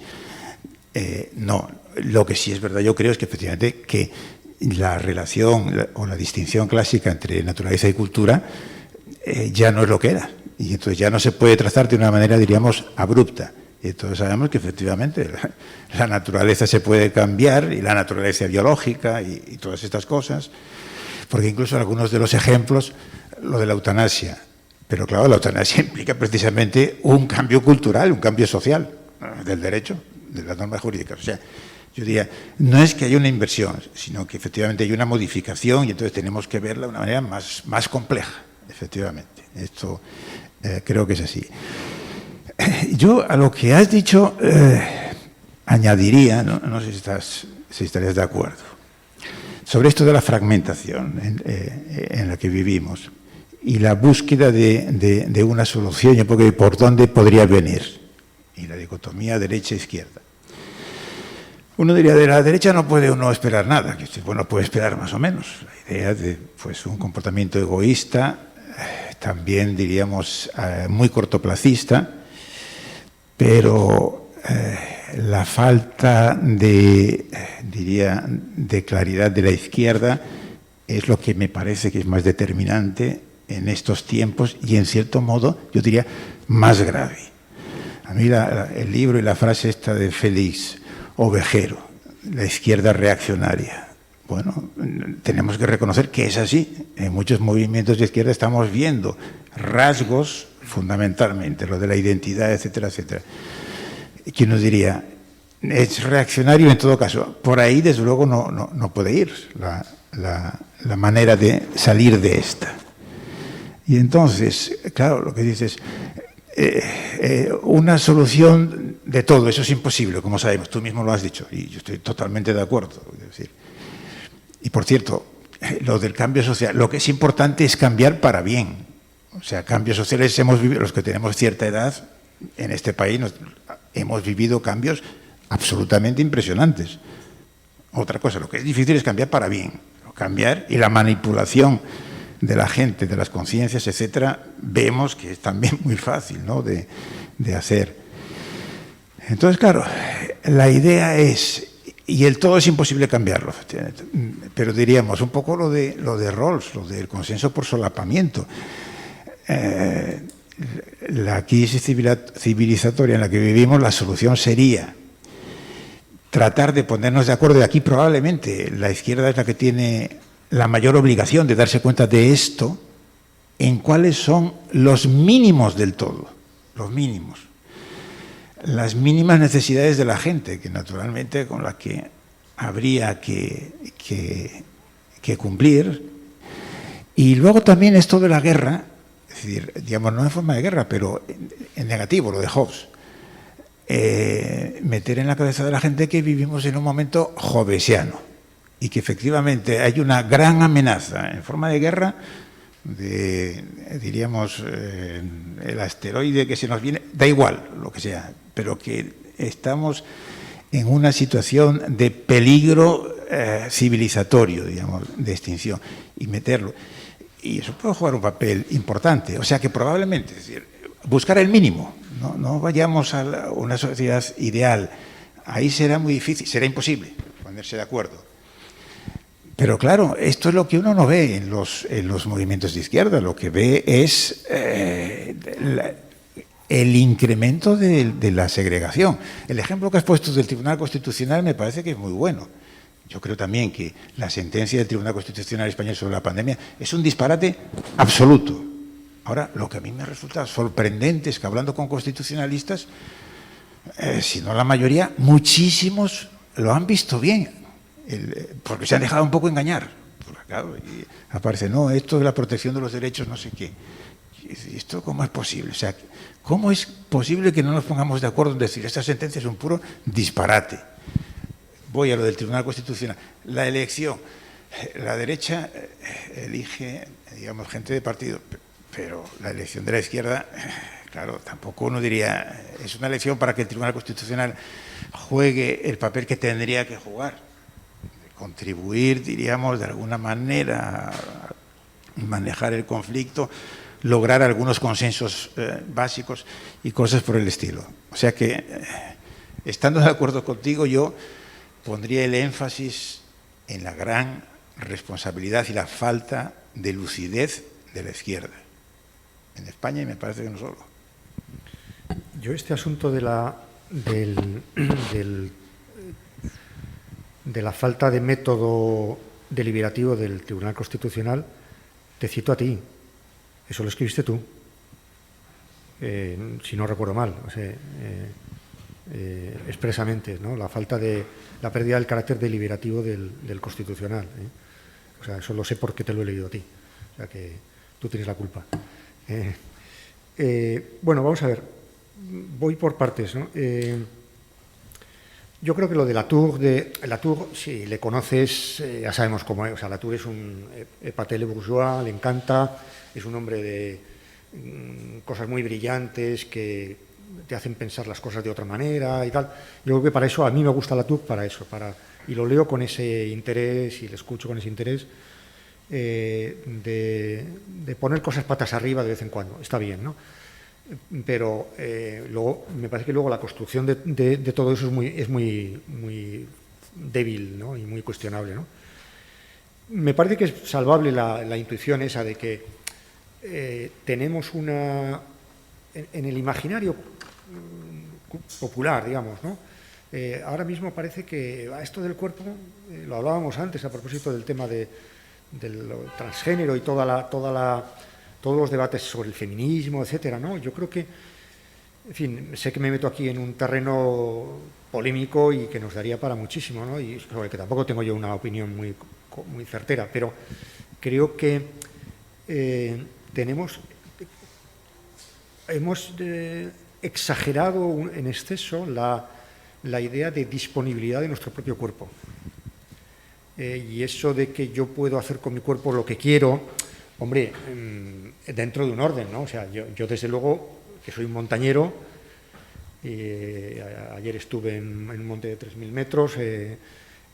No, lo que sí es verdad, yo creo, es que efectivamente que la relación o la distinción clásica entre naturaleza y cultura ya no es lo que era, y entonces ya no se puede trazar de una manera, diríamos, abrupta. Y todos sabemos que efectivamente la naturaleza se puede cambiar, y la naturaleza biológica y todas estas cosas, porque incluso algunos de los ejemplos, lo de la eutanasia, pero claro, la eutanasia implica precisamente un cambio cultural, un cambio social del derecho, de las normas jurídicas. O sea, yo diría, no es que haya una inversión, sino que efectivamente hay una modificación, y entonces tenemos que verla de una manera más compleja, efectivamente. Esto creo que es así. Yo a lo que has dicho añadiría, no sé si estarías de acuerdo, sobre esto de la fragmentación en la que vivimos y la búsqueda de una solución, y porque por dónde podría venir, y la dicotomía derecha-izquierda. Uno diría, de la derecha no puede uno esperar nada, que bueno, puede esperar más o menos. La idea de pues, un comportamiento egoísta, también diríamos muy cortoplacista, pero la falta de claridad de la izquierda es lo que me parece que es más determinante en estos tiempos y, en cierto modo, yo diría, más grave. A mí el libro y la frase esta de Félix Ovejero, la izquierda reaccionaria. Bueno, tenemos que reconocer que es así. En muchos movimientos de izquierda estamos viendo rasgos, fundamentalmente, lo de la identidad, etcétera, etcétera. ¿Quién nos diría? Es reaccionario en todo caso. Por ahí, desde luego, no puede ir la manera de salir de esta. Y entonces, claro, lo que dices, una solución de todo, eso es imposible, como sabemos, tú mismo lo has dicho, y yo estoy totalmente de acuerdo. Es decir, y por cierto, lo del cambio social, lo que es importante es cambiar para bien. O sea, cambios sociales hemos vivido, los que tenemos cierta edad en este país, hemos vivido cambios absolutamente impresionantes. Otra cosa, lo que es difícil es cambiar para bien. Cambiar y la manipulación de la gente, de las conciencias, etcétera, vemos que es también muy fácil, ¿no?, de hacer. Entonces, claro, la idea es, y el todo es imposible cambiarlo, pero diríamos un poco lo de Rawls, lo del consenso por solapamiento. La crisis civilizatoria en la que vivimos, la solución sería tratar de ponernos de acuerdo, y aquí probablemente la izquierda es la que tiene la mayor obligación de darse cuenta de esto, en cuáles son los mínimos del todo, los mínimos, las mínimas necesidades de la gente, que naturalmente con las que habría que cumplir. Y luego también esto de la guerra, es decir, digamos, no en forma de guerra, pero en negativo, lo de Hobbes, meter en la cabeza de la gente que vivimos en un momento hobbesiano y que efectivamente hay una gran amenaza en forma de guerra, diríamos, el asteroide que se nos viene, da igual lo que sea, pero que estamos en una situación de peligro civilizatorio, digamos, de extinción, y meterlo. Y eso puede jugar un papel importante. O sea que probablemente, es decir, buscar el mínimo, no vayamos a una sociedad ideal. Ahí será muy difícil, será imposible ponerse de acuerdo. Pero claro, esto es lo que uno no ve en los movimientos de izquierda. Lo que ve es el incremento de la segregación. El ejemplo que has puesto del Tribunal Constitucional me parece que es muy bueno. Yo creo también que la sentencia del Tribunal Constitucional español sobre la pandemia es un disparate absoluto. Ahora, lo que a mí me resulta sorprendente es que, hablando con constitucionalistas, si no la mayoría, muchísimos lo han visto bien, porque se han dejado un poco engañar. Porque, claro, y aparece, no, esto de la protección de los derechos, no sé qué. ¿Esto cómo es posible? O sea, ¿cómo es posible que no nos pongamos de acuerdo en decir esta sentencia es un puro disparate? Voy a lo del Tribunal Constitucional. La elección, la derecha elige, digamos, gente de partido, pero la elección de la izquierda, claro, tampoco uno diría, es una elección para que el Tribunal Constitucional juegue el papel que tendría que jugar, contribuir, diríamos, de alguna manera a manejar el conflicto, lograr algunos consensos básicos y cosas por el estilo. O sea que, estando de acuerdo contigo, yo pondría el énfasis en la gran responsabilidad y la falta de lucidez de la izquierda, en España, y me parece que no solo. Yo este asunto de la de la falta de método deliberativo del Tribunal Constitucional, te cito a ti. Eso lo escribiste tú, si no recuerdo mal, o sea, expresamente, ¿no? La pérdida del carácter deliberativo del Constitucional. O sea, eso lo sé porque te lo he leído a ti. O sea, que tú tienes la culpa. Bueno, vamos a ver. Voy por partes, ¿no? Yo creo que lo de Latour, si le conoces, ya sabemos cómo es. O sea, Latour es un épatele bourgeois, le encanta, es un hombre de cosas muy brillantes que te hacen pensar las cosas de otra manera y tal. Yo creo que para eso, a mí me gusta Latour para eso, y lo leo con ese interés y le escucho con ese interés de poner cosas patas arriba de vez en cuando. Está bien, ¿no? Pero luego me parece que luego la construcción de todo eso es muy débil, ¿no? Y muy cuestionable, ¿no? Me parece que es salvable la intuición esa de que tenemos en el imaginario popular, digamos, ¿no? Ahora mismo parece que a esto del cuerpo, lo hablábamos antes a propósito del tema del transgénero y todos los debates sobre el feminismo, etcétera, ¿no? Yo creo que, en fin, sé que me meto aquí en un terreno polémico y que nos daría para muchísimo, ¿no? Y sobre el que tampoco tengo yo una opinión muy certera, pero creo que hemos exagerado en exceso la idea de disponibilidad de nuestro propio cuerpo. Y eso de que yo puedo hacer con mi cuerpo lo que quiero, hombre, dentro de un orden, ¿no? O sea, yo desde luego, que soy un montañero, ayer estuve en un monte de 3.000 metros,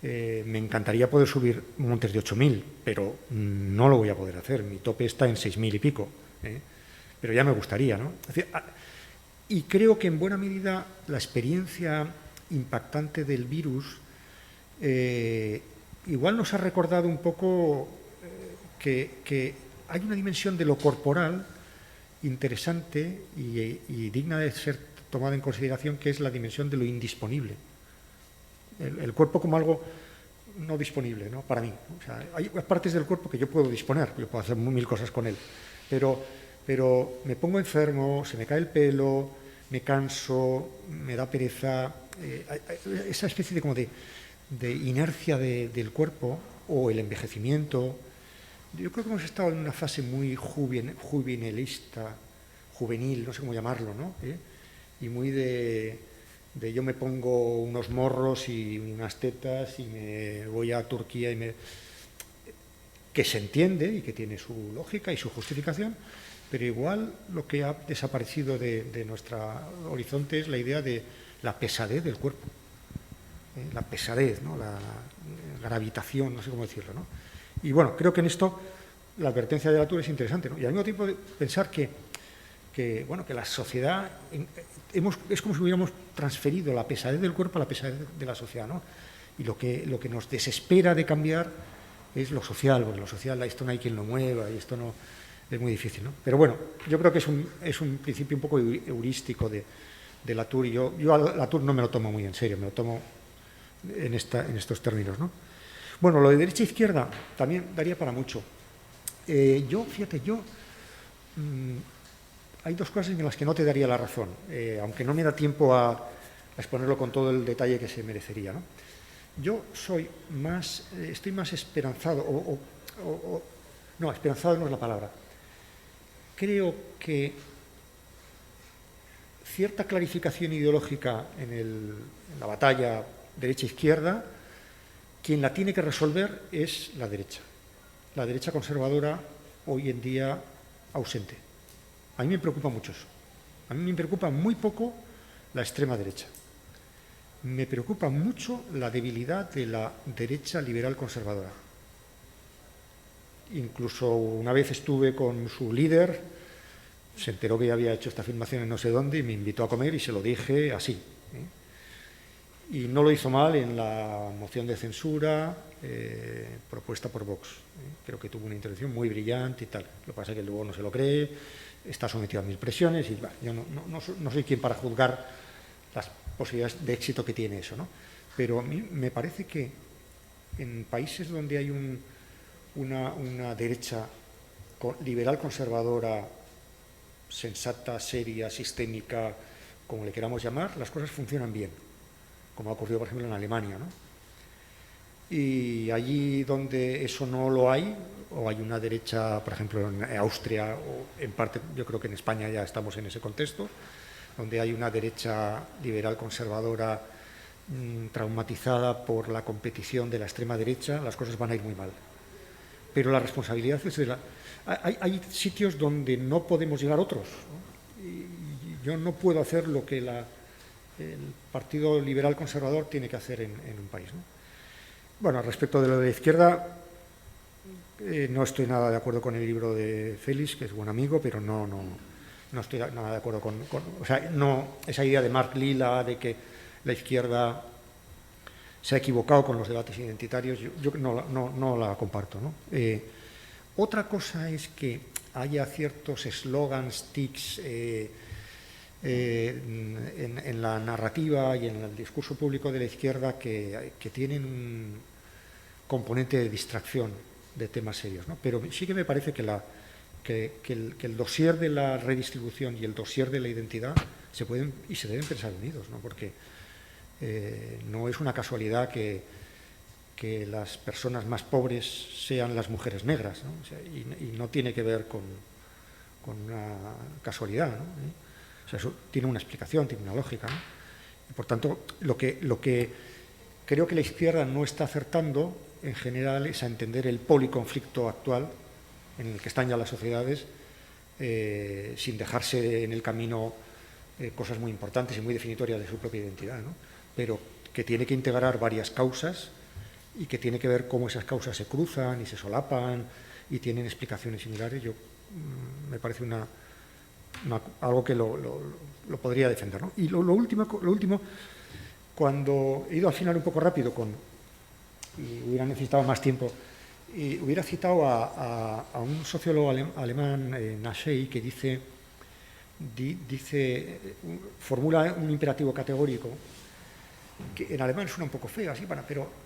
me encantaría poder subir montes de 8.000, pero no lo voy a poder hacer, mi tope está en 6.000 y pico, pero ya me gustaría, ¿no? Es decir, y creo que en buena medida la experiencia impactante del virus igual nos ha recordado un poco que hay una dimensión de lo corporal interesante y digna de ser tomada en consideración, que es la dimensión de lo indisponible. El cuerpo como algo no disponible, ¿no? Para mí. O sea, hay partes del cuerpo que yo puedo disponer, yo puedo hacer mil cosas con él, pero me pongo enfermo, se me cae el pelo, me canso, me da pereza, esa especie de como de inercia del cuerpo o el envejecimiento. Yo creo que hemos estado en una fase muy juvenilista, juvenil, no sé cómo llamarlo, ¿no? Y muy de yo me pongo unos morros y unas tetas y me voy a Turquía que se entiende y que tiene su lógica y su justificación, pero igual lo que ha desaparecido de nuestro horizonte es la idea de la pesadez del cuerpo, la pesadez, ¿no? La gravitación, no sé cómo decirlo, ¿no? Y bueno, creo que en esto la advertencia de Latour es interesante, ¿no? Y al mismo tiempo pensar que la sociedad es como si hubiéramos transferido la pesadez del cuerpo a la pesadez de la sociedad, ¿no? Y lo que nos desespera de cambiar es lo social, porque lo social, esto no hay quien lo mueva y esto no es muy difícil, ¿no? Pero bueno, yo creo que es un principio un poco heurístico de Latour, y yo a Latour no me lo tomo muy en serio, me lo tomo en estos términos, ¿no? Bueno, lo de derecha e izquierda también daría para mucho. Fíjate, hay dos cosas en las que no te daría la razón, aunque no me da tiempo a exponerlo con todo el detalle que se merecería, ¿no? Yo estoy más esperanzado, no, esperanzado no es la palabra. Creo que cierta clarificación ideológica en la batalla derecha-izquierda, quien la tiene que resolver es la derecha conservadora, hoy en día ausente. A mí me preocupa mucho eso. A mí me preocupa muy poco la extrema derecha. Me preocupa mucho la debilidad de la derecha liberal conservadora. Incluso una vez estuve con su líder, se enteró que ya había hecho esta afirmación en no sé dónde y me invitó a comer y se lo dije así. Y no lo hizo mal en la moción de censura propuesta por Vox. Creo que tuvo una intervención muy brillante y tal. Lo que pasa es que luego no se lo cree, está sometido a mil presiones y yo no soy quien para juzgar las posibilidades de éxito que tiene eso, ¿no? Pero a mí me parece que en países donde hay una derecha liberal conservadora, sensata, seria, sistémica, como le queramos llamar, las cosas funcionan bien, como ha ocurrido, por ejemplo, en Alemania, ¿no? Y allí donde eso no lo hay, o hay una derecha, por ejemplo, en Austria, o en parte, yo creo que en España ya estamos en ese contexto, donde hay una derecha liberal conservadora traumatizada por la competición de la extrema derecha, las cosas van a ir muy mal. Pero la responsabilidad es de la... Hay sitios donde no podemos llegar otros, ¿no? Y yo no puedo hacer lo que el Partido Liberal Conservador tiene que hacer en un país, ¿no? Bueno, respecto de lo de la izquierda, no estoy nada de acuerdo con el libro de Félix, que es buen amigo, pero no estoy nada de acuerdo o sea, no, esa idea de Marc Lilla de que la izquierda se ha equivocado con los debates identitarios, yo no la comparto, ¿no? Otra cosa es que haya ciertos eslogans, tics en la narrativa y en el discurso público de la izquierda que tienen un componente de distracción de temas serios, ¿no? Pero sí que me parece que el dossier de la redistribución y el dossier de la identidad se pueden y se deben pensar unidos, ¿no? Porque no es una casualidad que las personas más pobres sean las mujeres negras, ¿no? O sea, y no tiene que ver con una casualidad, ¿no? O sea, eso tiene una explicación, tiene una lógica, ¿no? Y por tanto, lo que creo que la izquierda no está acertando en general es a entender el policonflicto actual en el que están ya las sociedades, sin dejarse en el camino cosas muy importantes y muy definitorias de su propia identidad, ¿no? Pero que tiene que integrar varias causas y que tiene que ver cómo esas causas se cruzan y se solapan y tienen explicaciones similares. Me parece algo que lo podría defender, ¿no? Y lo último, cuando he ido al final un poco rápido y hubiera necesitado más tiempo, y hubiera citado a un sociólogo alemán, Naschei, que formula un imperativo categórico que en alemán suena un poco feo, así,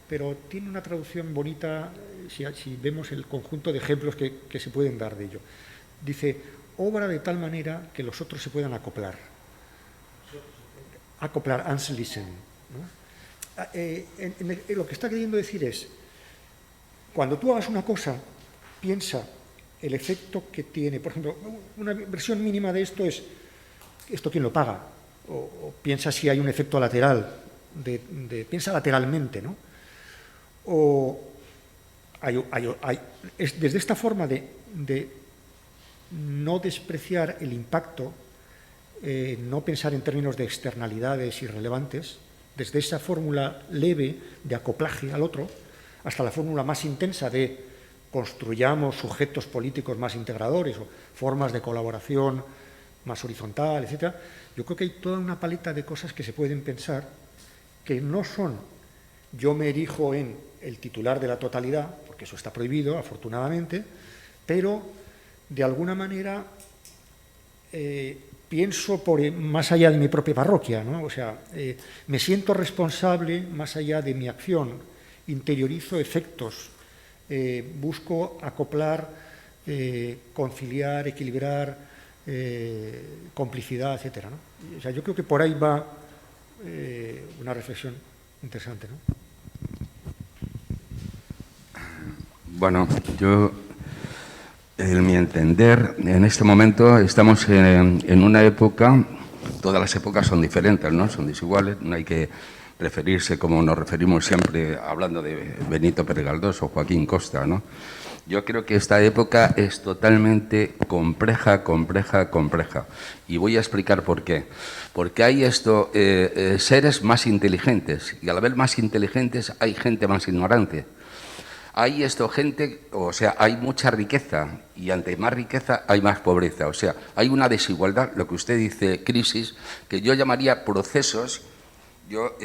pero tiene una traducción bonita si vemos el conjunto de ejemplos que se pueden dar de ello. Dice: obra de tal manera que los otros se puedan acoplar, anschließen, ¿no? Lo que está queriendo decir es, cuando tú hagas una cosa, piensa el efecto que tiene. Por ejemplo, una versión mínima de esto es, ¿esto quién lo paga? O piensa si hay un efecto lateral, piensa lateralmente, ¿no? O desde esta forma de no despreciar el impacto, no pensar en términos de externalidades irrelevantes, desde esa fórmula leve de acoplaje al otro, hasta la fórmula más intensa de construyamos sujetos políticos más integradores o formas de colaboración más horizontal, etc. Yo creo que hay toda una paleta de cosas que se pueden pensar que no son yo me erijo en el titular de la totalidad, porque eso está prohibido, afortunadamente, pero de alguna manera pienso más allá de mi propia parroquia, ¿no? O sea, me siento responsable más allá de mi acción, interiorizo efectos, busco acoplar, conciliar, equilibrar, complicidad, etcétera, ¿no? O sea, yo creo que por ahí va una reflexión interesante, ¿no? Bueno, yo, en mi entender, en este momento estamos en una época, todas las épocas son diferentes, ¿no? Son desiguales, no hay que referirse como nos referimos siempre hablando de Benito Pérez Galdós o Joaquín Costa, ¿no? Yo creo que esta época es totalmente compleja. Y voy a explicar por qué. Porque hay seres más inteligentes y a la vez más inteligentes hay gente más ignorante. Hay gente, o sea, hay mucha riqueza y ante más riqueza hay más pobreza. O sea, hay una desigualdad, lo que usted dice crisis, que yo llamaría procesos. Yo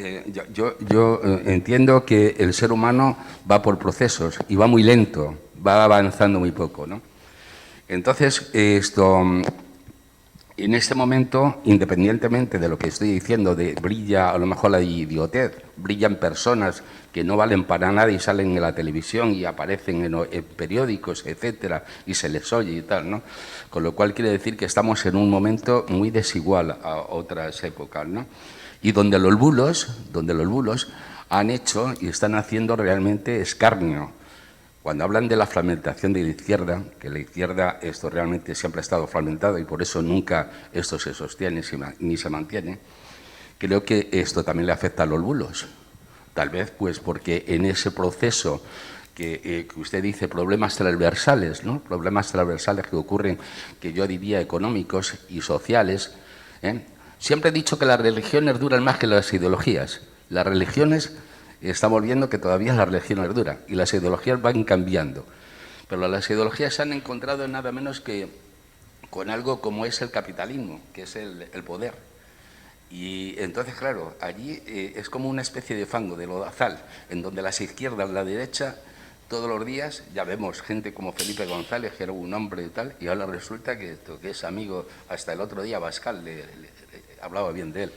entiendo que el ser humano va por procesos y va muy lento, va avanzando muy poco, ¿no? Entonces, En este momento, independientemente de lo que estoy diciendo, brilla a lo mejor la idiotez, brillan personas que no valen para nada y salen en la televisión y aparecen en periódicos, etcétera, y se les oye y tal, ¿no? Con lo cual quiere decir que estamos en un momento muy desigual a otras épocas, ¿no? Y donde los bulos han hecho y están haciendo realmente escarnio. Cuando hablan de la fragmentación de la izquierda, que la izquierda esto realmente siempre ha estado fragmentada y por eso nunca esto se sostiene ni se mantiene, creo que esto también le afecta a los bulos. Tal vez pues porque en ese proceso que usted dice problemas transversales, ¿no? Problemas transversales que ocurren, que yo diría económicos y sociales, Siempre he dicho que las religiones duran más que las ideologías. Las religiones, estamos viendo que todavía las religiones duran y las ideologías van cambiando. Pero las ideologías se han encontrado nada menos que con algo como es el capitalismo, que es el poder. Y entonces, claro, allí es como una especie de fango, de lodazal, en donde las izquierdas, la derecha, todos los días ya vemos gente como Felipe González, que era un hombre y tal, y ahora resulta que es amigo, hasta el otro día Bascal le hablaba bien de él.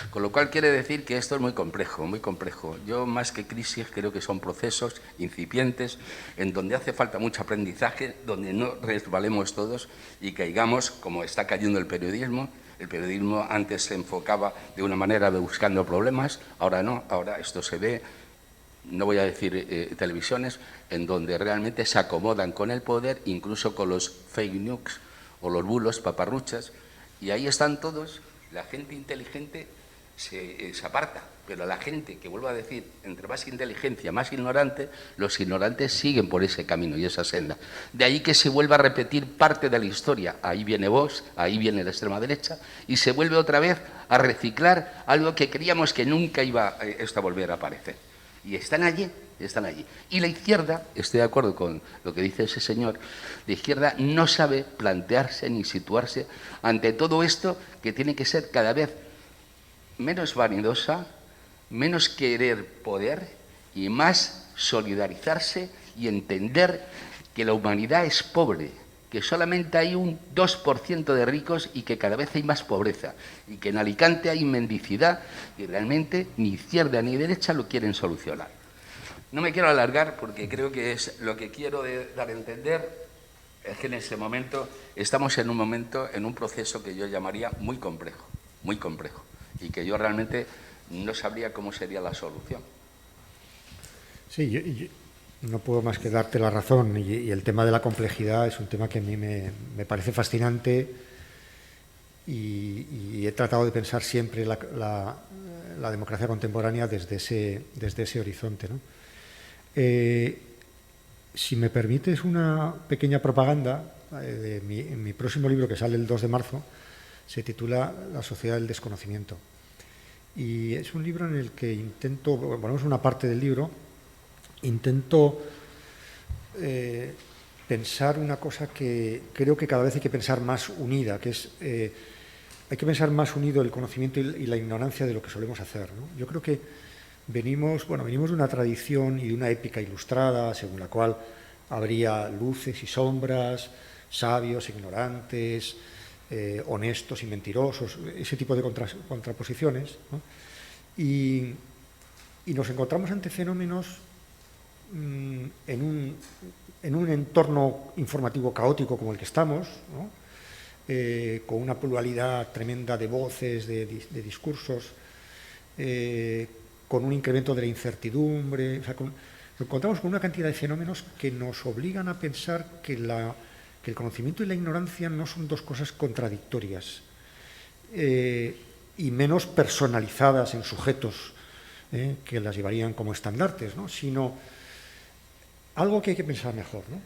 Con lo cual quiere decir que esto es muy complejo, muy complejo. Yo más que crisis creo que son procesos incipientes en donde hace falta mucho aprendizaje, donde no resbalemos todos y caigamos como está cayendo el periodismo. El periodismo antes se enfocaba de una manera de buscando problemas, ahora no, ahora esto se ve, no voy a decir televisiones, en donde realmente se acomodan con el poder, incluso con los fake news o los bulos, paparruchas, y ahí están todos. La gente inteligente se aparta, pero la gente, que vuelvo a decir, entre más inteligencia, más ignorante, los ignorantes siguen por ese camino y esa senda. De ahí que se vuelva a repetir parte de la historia. Ahí viene Vox, ahí viene la extrema derecha, y se vuelve otra vez a reciclar algo que creíamos que nunca iba esto a volver a aparecer. Y están allí, están allí. Y la izquierda, estoy de acuerdo con lo que dice ese señor, la izquierda no sabe plantearse ni situarse ante todo esto que tiene que ser cada vez menos vanidosa, menos querer poder y más solidarizarse y entender que la humanidad es pobre, que solamente hay un 2% de ricos y que cada vez hay más pobreza, y que en Alicante hay mendicidad y realmente ni izquierda ni derecha lo quieren solucionar. No me quiero alargar porque creo que es lo que quiero dar a entender es que en este momento estamos en un proceso que yo llamaría muy complejo, y que yo realmente no sabría cómo sería la solución. Sí, yo no puedo más que darte la razón, y el tema de la complejidad es un tema que a mí me parece fascinante y he tratado de pensar siempre la democracia contemporánea desde ese horizonte, ¿no? Si me permites una pequeña propaganda, en mi próximo libro, que sale el 2 de marzo, se titula La sociedad del desconocimiento. Y es un libro en el que intento, ponemos una parte del libro, intento pensar una cosa que creo que cada vez hay que pensar más unida, que es, hay que pensar más unido el conocimiento y la ignorancia de lo que solemos hacer, ¿no? Yo creo que venimos de una tradición y de una épica ilustrada, según la cual habría luces y sombras, sabios, ignorantes, honestos y mentirosos, ese tipo de contraposiciones, ¿no? Y nos encontramos ante fenómenos en un entorno informativo caótico como el que estamos, ¿no? Con una pluralidad tremenda de voces, de discursos, con un incremento de la incertidumbre. O sea, nos encontramos con una cantidad de fenómenos que nos obligan a pensar que el conocimiento y la ignorancia no son dos cosas contradictorias y menos personalizadas en sujetos que las llevarían como estandartes, ¿no? Sino algo que hay que pensar mejor, ¿no?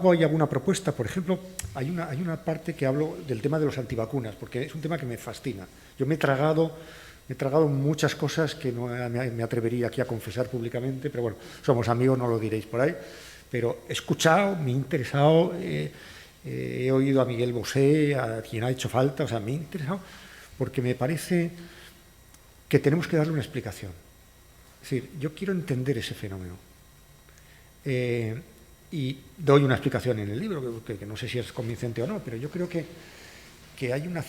Hay alguna propuesta, por ejemplo, hay una parte que hablo del tema de los antivacunas, porque es un tema que me fascina. Yo me he tragado muchas cosas que no me atrevería aquí a confesar públicamente, pero bueno, somos amigos, no lo diréis por ahí, pero he escuchado, me he interesado, he oído a Miguel Bosé, a quien ha hecho falta, o sea, me he interesado porque me parece que tenemos que darle una explicación. Es decir, yo quiero entender ese fenómeno. Y doy una explicación en el libro, que no sé si es convincente o no, pero yo creo que hay una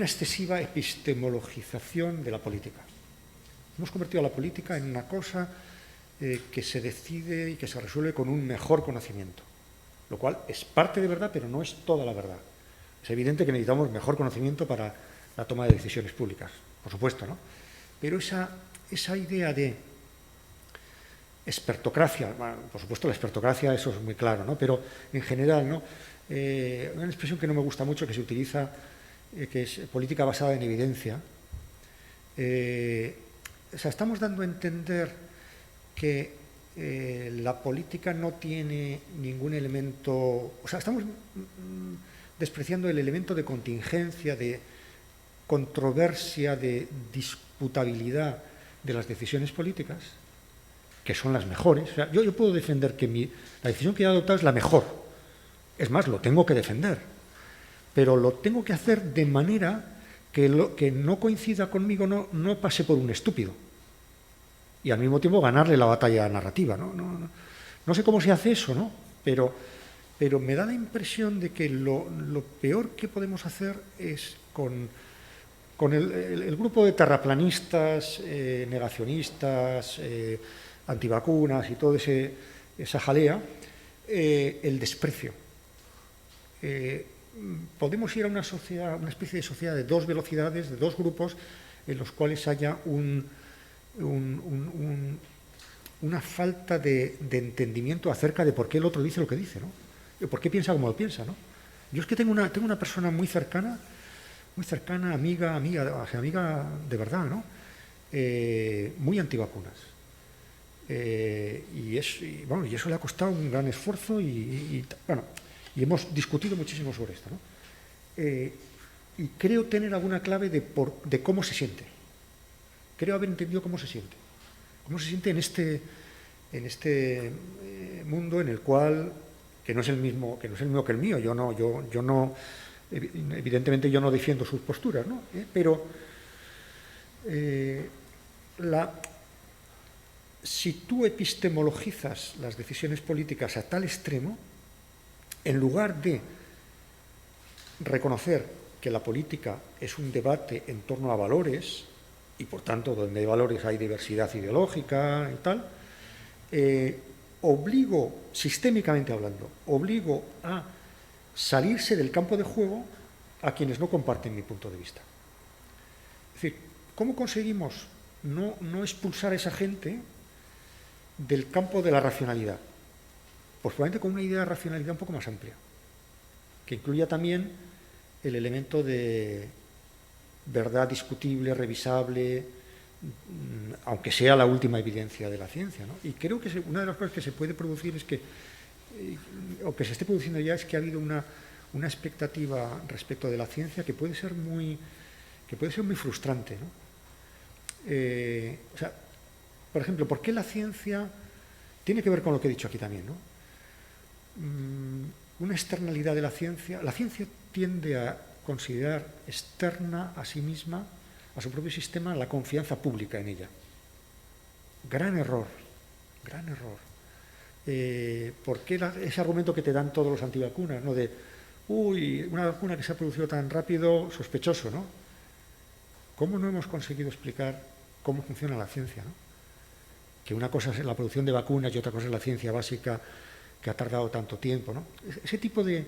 excesiva epistemologización de la política. Hemos convertido a la política en una cosa que se decide y que se resuelve con un mejor conocimiento, lo cual es parte de verdad, pero no es toda la verdad. Es evidente que necesitamos mejor conocimiento para la toma de decisiones públicas, por supuesto, ¿no? Pero esa idea de expertocracia, bueno, por supuesto la expertocracia, eso es muy claro, ¿no? Pero en general, ¿no? Una expresión que no me gusta mucho, que se utiliza, que es política basada en evidencia. O sea, estamos dando a entender que la política no tiene ningún elemento, o sea, estamos despreciando el elemento de contingencia, de controversia, de disputabilidad de las decisiones políticas, que son las mejores. O sea, yo puedo defender que la decisión que he adoptado es la mejor. Es más, lo tengo que defender, pero lo tengo que hacer de manera que lo que no coincida conmigo no pase por un estúpido. Y al mismo tiempo ganarle la batalla narrativa. No sé cómo se hace eso, ¿no? Pero me da la impresión de que lo peor que podemos hacer es con el grupo de terraplanistas, negacionistas, antivacunas y toda esa jalea, el desprecio. Podemos ir a una sociedad, una especie de sociedad de dos velocidades, de dos grupos, en los cuales haya una falta de entendimiento acerca de por qué el otro dice lo que dice, ¿no? Por qué piensa como lo piensa, ¿no? Yo es que tengo una persona muy cercana, amiga de verdad, ¿no? Muy antivacunas. Y eso le ha costado un gran esfuerzo y hemos discutido muchísimo sobre esto, ¿no? Y creo tener alguna clave de cómo se siente. Creo haber entendido cómo se siente. Cómo se siente en este mundo en el cual, que no es el mismo que el mío. Yo no, evidentemente yo no defiendo sus posturas, ¿no? Pero si tú epistemologizas las decisiones políticas a tal extremo, en lugar de reconocer que la política es un debate en torno a valores, y por tanto donde hay valores hay diversidad ideológica y tal, sistémicamente hablando, obligo a salirse del campo de juego a quienes no comparten mi punto de vista. Es decir, ¿cómo conseguimos no expulsar a esa gente del campo de la racionalidad? Pues probablemente con una idea de racionalidad un poco más amplia, que incluya también el elemento de verdad discutible, revisable, aunque sea la última evidencia de la ciencia, ¿no? Y creo que una de las cosas que se puede producir es que, o que se esté produciendo ya, es que ha habido una expectativa respecto de la ciencia que puede ser muy frustrante, ¿no? O sea, por ejemplo, ¿por qué la ciencia tiene que ver con lo que he dicho aquí también, ¿no? Una externalidad de la ciencia tiende a considerar externa a sí misma, a su propio sistema, la confianza pública en ella. Gran error. ¿Por qué ese argumento que te dan todos los antivacunas, ¿no? De, una vacuna que se ha producido tan rápido, sospechoso, ¿no? ¿Cómo no hemos conseguido explicar cómo funciona la ciencia, ¿no? Que una cosa es la producción de vacunas y otra cosa es la ciencia básica que ha tardado tanto tiempo, ¿no? Ese tipo de...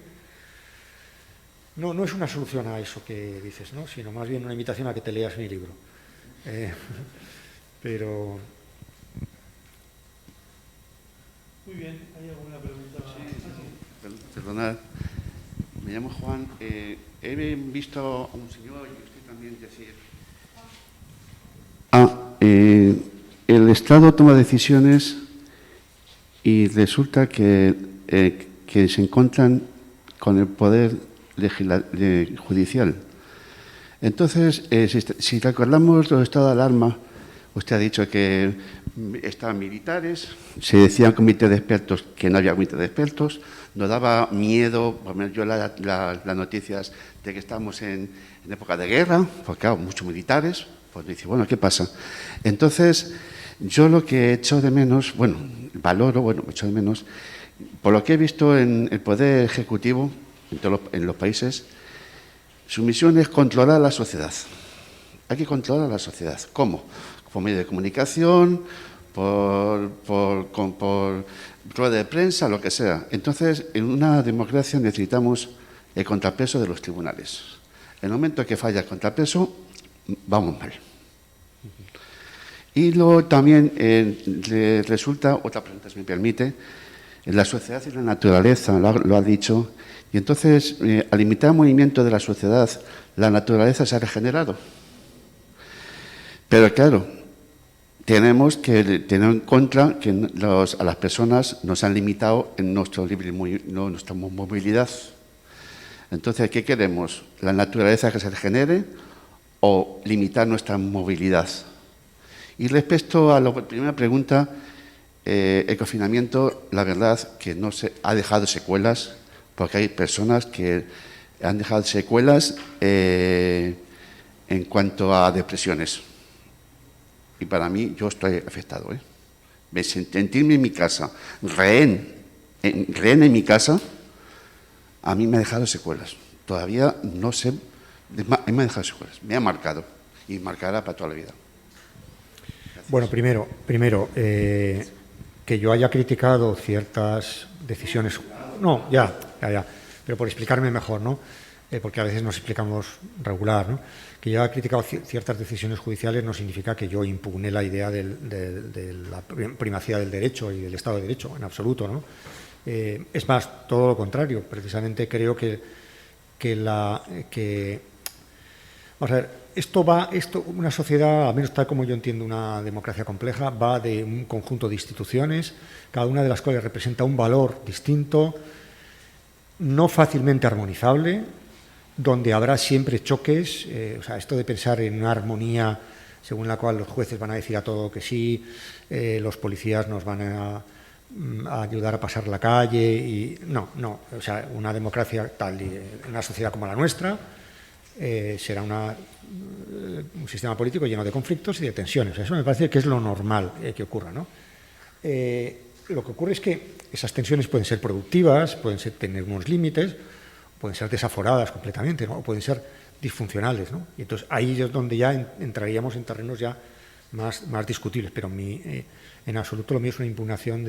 No es una solución a eso que dices, ¿no? Sino más bien una invitación a que te leas mi libro. Pero... Muy bien, ¿hay alguna pregunta? Sí. Perdonad, me llamo Juan. He visto a un señor, y usted también decir... el Estado toma decisiones y resulta que se encuentran con el poder judicial. Entonces, si recordamos los estados de alarma, usted ha dicho que estaban militares, se decían comités de expertos que no había comité de expertos, nos daba miedo, por lo menos yo las noticias de que estamos en época de guerra, porque claro, muchos militares, pues dice, bueno, ¿qué pasa? Entonces, Yo lo que echo de menos, echo de menos, por lo que he visto en el Poder Ejecutivo, en los países, su misión es controlar a la sociedad. Hay que controlar a la sociedad. ¿Cómo? Por medio de comunicación, por rueda de prensa, lo que sea. Entonces, en una democracia necesitamos el contrapeso de los tribunales. En el momento que falla el contrapeso, vamos mal. Y luego también resulta, otra pregunta si me permite, la sociedad y la naturaleza, lo ha dicho, y entonces al limitar el movimiento de la sociedad, la naturaleza se ha regenerado. Pero claro, tenemos que tener en cuenta que a las personas nos han limitado en nuestra movilidad. Entonces, ¿qué queremos? ¿La naturaleza que se regenere o limitar nuestra movilidad? Y respecto a la primera pregunta, el confinamiento, la verdad que no se ha dejado secuelas, porque hay personas que han dejado secuelas en cuanto a depresiones. Y para mí, yo estoy afectado. Sentirme en mi casa, rehén en mi casa, a mí me ha dejado secuelas. Todavía no sé, me ha dejado secuelas, me ha marcado y marcará para toda la vida. Bueno, primero, que yo haya criticado ciertas decisiones... No, ya, pero por explicarme mejor, ¿no? Porque a veces nos explicamos regular, ¿no? Que yo haya criticado ciertas decisiones judiciales no significa que yo impugne la idea de la primacía del derecho y del Estado de Derecho, en absoluto, ¿no? Es más, todo lo contrario. Precisamente creo que vamos a ver, una sociedad, al menos tal como yo entiendo una democracia compleja, va de un conjunto de instituciones, cada una de las cuales representa un valor distinto, no fácilmente armonizable, donde habrá siempre choques. O sea, esto de pensar en una armonía según la cual los jueces van a decir a todo que sí, los policías nos van a ayudar a pasar la calle y no, o sea, una democracia tal y una sociedad como la nuestra será un sistema político lleno de conflictos y de tensiones. Eso me parece que es lo normal que ocurra, ¿no? Lo que ocurre es que esas tensiones pueden ser productivas, pueden tener unos límites, pueden ser desaforadas completamente, ¿no? O pueden ser disfuncionales, ¿no? Y entonces ahí es donde ya entraríamos en terrenos ya más discutibles, pero en absoluto lo mío es una impugnación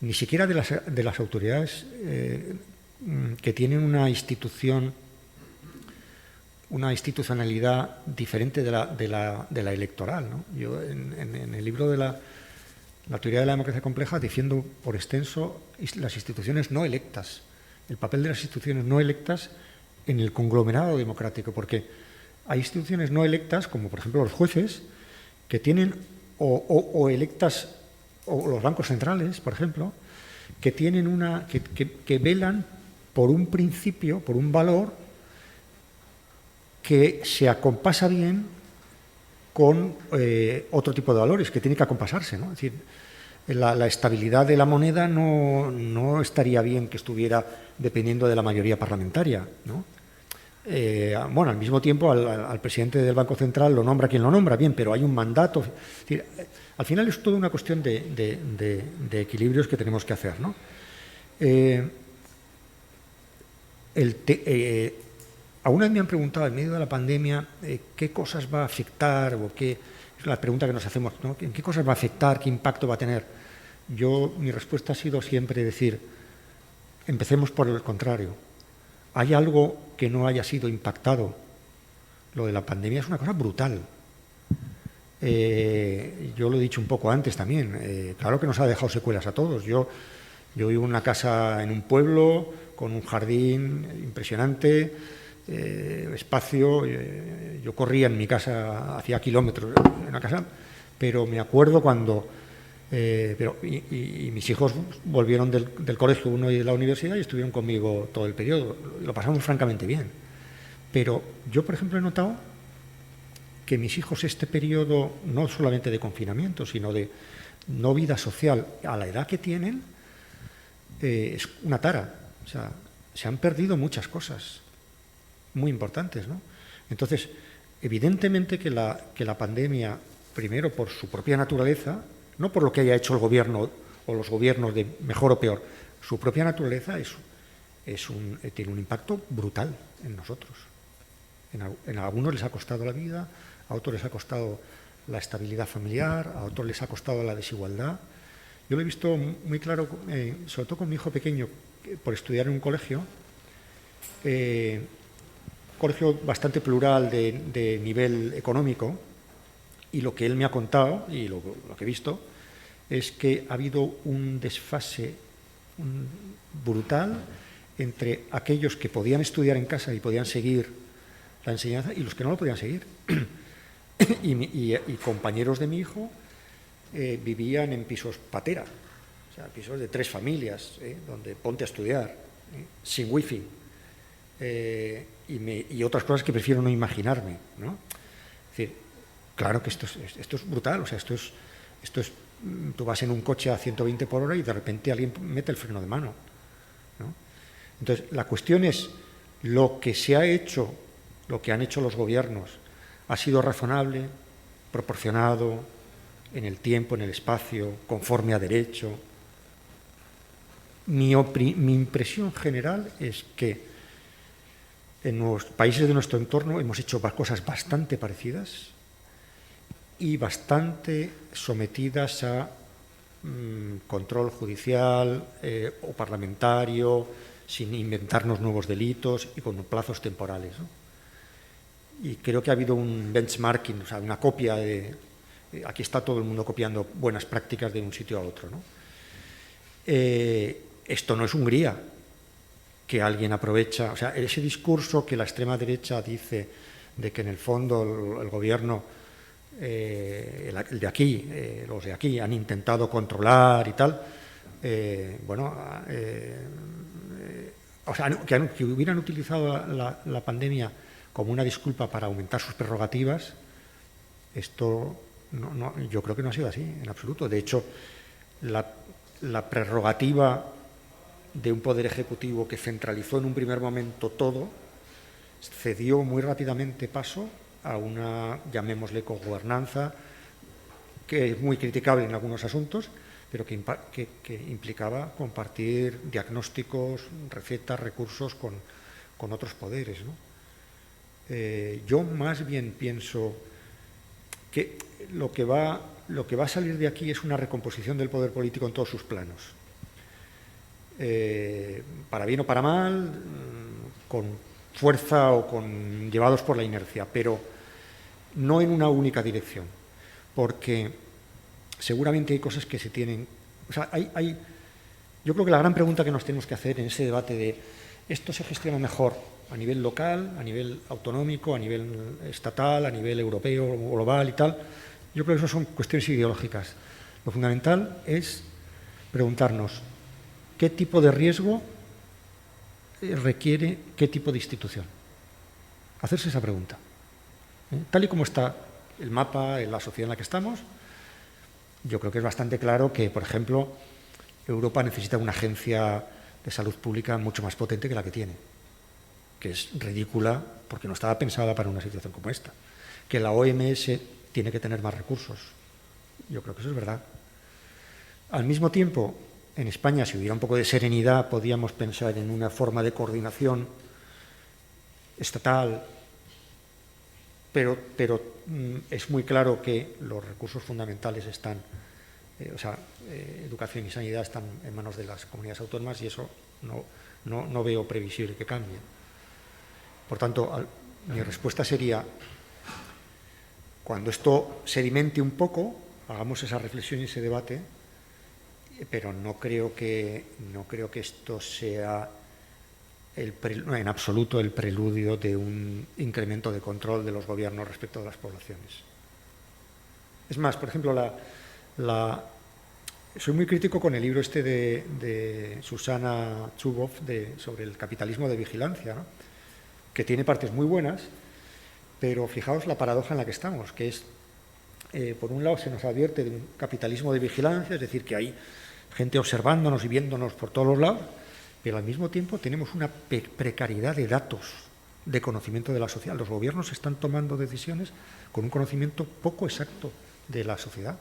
ni siquiera de las autoridades que tienen una institucionalidad diferente de la electoral, ¿no? Yo en el libro de la teoría de la democracia compleja defiendo por extenso las instituciones no electas, el papel de las instituciones no electas en el conglomerado democrático, porque hay instituciones no electas, como por ejemplo los jueces, que tienen, o electas, o los bancos centrales, por ejemplo, que tienen que velan por un principio, por un valor que se acompasa bien con otro tipo de valores, que tiene que acompasarse, ¿no? Es decir, la estabilidad de la moneda no estaría bien que estuviera dependiendo de la mayoría parlamentaria, ¿no? Bueno, al mismo tiempo al presidente del Banco Central lo nombra quien lo nombra, bien, pero hay un mandato. Es decir, al final es toda una cuestión de equilibrios que tenemos que hacer, ¿no? Alguna vez me han preguntado en medio de la pandemia qué cosas va a afectar, o qué es la pregunta que nos hacemos, ¿no? ¿En qué cosas va a afectar, qué impacto va a tener? Mi respuesta ha sido siempre decir, empecemos por el contrario. ¿Hay algo que no haya sido impactado? Lo de la pandemia es una cosa brutal. Yo lo he dicho un poco antes también. Claro que nos ha dejado secuelas a todos. Yo vivo en una casa en un pueblo con un jardín impresionante, espacio. Yo corría en mi casa, hacía kilómetros en la casa, pero me acuerdo cuando... y mis hijos volvieron del colegio, uno y de la universidad, y estuvieron conmigo todo el periodo. Lo pasamos francamente bien. Pero yo, por ejemplo, he notado que mis hijos este periodo, no solamente de confinamiento, sino de no vida social, a la edad que tienen, es una tara. O sea, se han perdido muchas cosas muy importantes, ¿no? Entonces, evidentemente que la pandemia primero por su propia naturaleza, no por lo que haya hecho el gobierno o los gobiernos de mejor o peor. Su propia naturaleza tiene un impacto brutal en nosotros. En algunos les ha costado la vida, a otros les ha costado la estabilidad familiar, a otros les ha costado la desigualdad. Yo lo he visto muy claro, sobre todo con mi hijo pequeño, por estudiar en un colegio bastante plural de nivel económico, y lo que él me ha contado y lo que he visto es que ha habido un desfase brutal entre aquellos que podían estudiar en casa y podían seguir la enseñanza y los que no lo podían seguir. y compañeros de mi hijo vivían en pisos patera, o sea, pisos de 3 familias, donde ponte a estudiar, sin wifi, y otras cosas que prefiero no imaginarme, ¿no? Es decir, claro que esto es brutal, o sea, esto es tú vas en un coche a 120 por hora y de repente alguien mete el freno de mano, ¿no? Entonces, la cuestión es, lo que se ha hecho, lo que han hecho los gobiernos, ha sido razonable, proporcionado en el tiempo, en el espacio, conforme a derecho. Mi impresión general es que en los países de nuestro entorno hemos hecho cosas bastante parecidas y bastante sometidas a control judicial o parlamentario, sin inventarnos nuevos delitos y con plazos temporales, ¿no? Y creo que ha habido un benchmarking, o sea, una copia aquí está todo el mundo copiando buenas prácticas de un sitio a otro, ¿no? Esto no es Hungría, que alguien aprovecha, o sea, ese discurso que la extrema derecha dice de que en el fondo el gobierno, los de aquí han intentado controlar y tal, o sea, que hubieran utilizado la pandemia como una disculpa para aumentar sus prerrogativas, esto yo creo que no ha sido así, en absoluto. De hecho, la prerrogativa de un poder ejecutivo que centralizó en un primer momento todo, cedió muy rápidamente paso a una, llamémosle, cogobernanza, que es muy criticable en algunos asuntos, pero que implicaba compartir diagnósticos, recetas, recursos con otros poderes, ¿no? Yo más bien pienso que lo que va a salir de aquí es una recomposición del poder político en todos sus planos. Para bien o para mal, con fuerza o llevados por la inercia, pero no en una única dirección, porque seguramente hay cosas que se tienen... O sea, yo creo que la gran pregunta que nos tenemos que hacer en ese debate de esto se gestiona mejor a nivel local, a nivel autonómico, a nivel estatal, a nivel europeo, global y tal, yo creo que eso son cuestiones ideológicas. Lo fundamental es preguntarnos qué tipo de riesgo requiere qué tipo de institución. Hacerse esa pregunta. Tal y como está el mapa, en la sociedad en la que estamos, yo creo que es bastante claro que, por ejemplo, Europa necesita una agencia de salud pública mucho más potente que la que tiene, que es ridícula porque no estaba pensada para una situación como esta. Que la OMS tiene que tener más recursos. Yo creo que eso es verdad. Al mismo tiempo, en España, si hubiera un poco de serenidad, podíamos pensar en una forma de coordinación estatal, pero es muy claro que los recursos fundamentales están, educación y sanidad están en manos de las comunidades autónomas y eso no veo previsible que cambie. Por tanto, mi respuesta sería, cuando esto sedimente un poco, hagamos esa reflexión y ese debate, pero no creo que esto sea en absoluto el preludio de un incremento de control de los gobiernos respecto de las poblaciones. Es más, por ejemplo, soy muy crítico con el libro este de Susana Zuboff sobre el capitalismo de vigilancia, ¿no? Que tiene partes muy buenas, pero fijaos la paradoja en la que estamos, que es, por un lado se nos advierte de un capitalismo de vigilancia, es decir, que hay gente observándonos y viéndonos por todos los lados, pero al mismo tiempo tenemos una precariedad de datos, de conocimiento de la sociedad. Los gobiernos están tomando decisiones con un conocimiento poco exacto de la sociedad.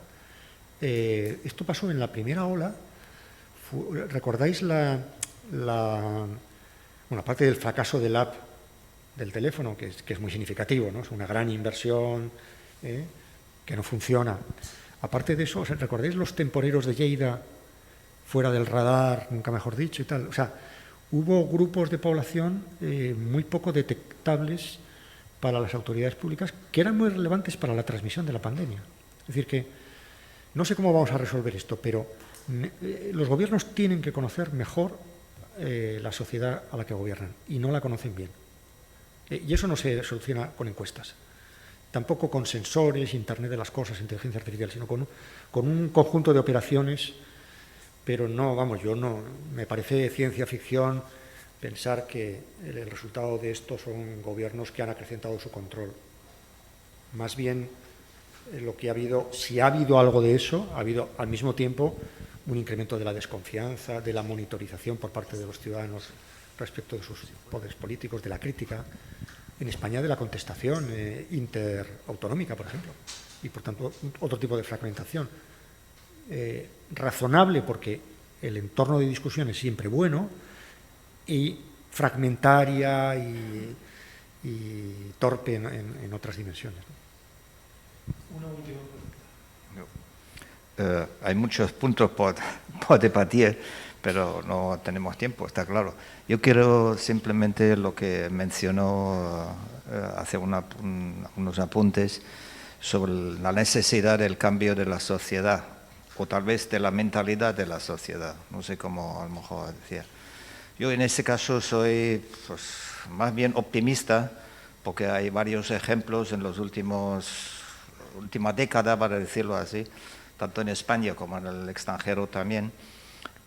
Esto pasó en la primera ola. ¿Recordáis bueno, aparte del fracaso del app del teléfono, que es muy significativo, ¿no? Es una gran inversión que no funciona. Aparte de eso, ¿recordáis los temporeros de Lleida fuera del radar, nunca mejor dicho, y tal? O sea, hubo grupos de población muy poco detectables para las autoridades públicas que eran muy relevantes para la transmisión de la pandemia. Es decir, que no sé cómo vamos a resolver esto, pero los gobiernos tienen que conocer mejor la sociedad a la que gobiernan y no la conocen bien. Y eso no se soluciona con encuestas, tampoco con sensores, Internet de las cosas, inteligencia artificial, sino con un conjunto de operaciones. Pero no, vamos, me parece ciencia ficción pensar que el resultado de esto son gobiernos que han acrecentado su control. Más bien, lo que ha habido, si ha habido algo de eso, ha habido al mismo tiempo un incremento de la desconfianza, de la monitorización por parte de los ciudadanos respecto de sus poderes políticos, de la crítica, en España de la contestación interautonómica, por ejemplo, y por tanto otro tipo de fragmentación. Razonable porque el entorno de discusión es siempre bueno, y fragmentaria y torpe en otras dimensiones, ¿no? Una última pregunta. Hay muchos puntos por debatir, pero no tenemos tiempo, está claro. Yo quiero simplemente lo que mencionó hace unos apuntes sobre la necesidad del cambio de la sociedad, o tal vez de la mentalidad de la sociedad, no sé cómo a lo mejor decía. Yo en este caso soy más bien optimista, porque hay varios ejemplos en los última década, para decirlo así, tanto en España como en el extranjero también,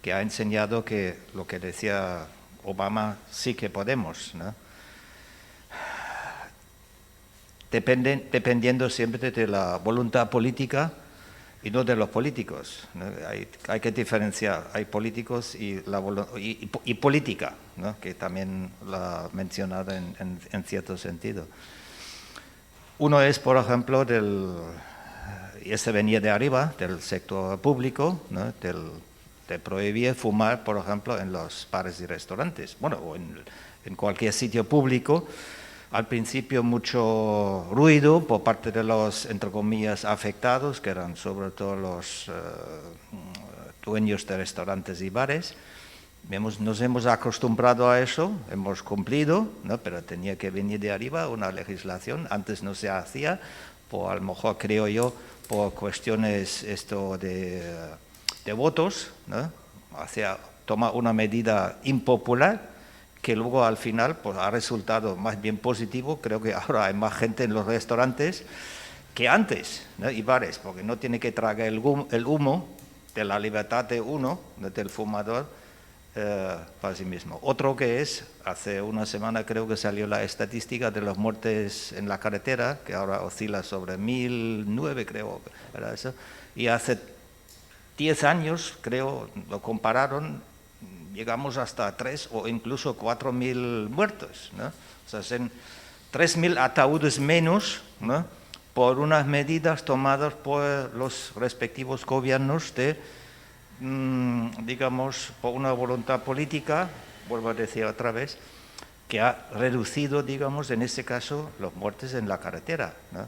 que ha enseñado que lo que decía Obama, sí que podemos, ¿no? Dependiendo siempre de la voluntad política y no de los políticos, ¿no? Hay que diferenciar, hay políticos y política, ¿no? Que también la ha mencionado en cierto sentido. Uno es, por ejemplo, y este venía de arriba, del sector público, ¿no? De prohibir fumar, por ejemplo, en los bares y restaurantes, bueno, o en cualquier sitio público. Al principio mucho ruido por parte de los, entre comillas, afectados, que eran sobre todo los dueños de restaurantes y bares. Nos hemos acostumbrado a eso, hemos cumplido, ¿no? Pero tenía que venir de arriba una legislación, antes no se hacía, a lo mejor creo yo, por cuestiones de votos, ¿no? Toma una medida impopular que luego al final pues, ha resultado más bien positivo. Creo que ahora hay más gente en los restaurantes que antes, ¿no? Y bares, porque no tiene que tragar el humo de la libertad de uno, del fumador, para sí mismo. Otro que es, hace una semana creo que salió la estadística de las muertes en la carretera, que ahora oscila sobre 1.009, creo, era eso, y hace 10 años, creo, lo compararon, llegamos hasta 3 o incluso 4.000 muertos, ¿no? O sea, son 3.000 ataúdes menos, ¿no? Por unas medidas tomadas por los respectivos gobiernos digamos, por una voluntad política, vuelvo a decir otra vez, que ha reducido, digamos, en este caso, los muertes en la carretera, ¿no?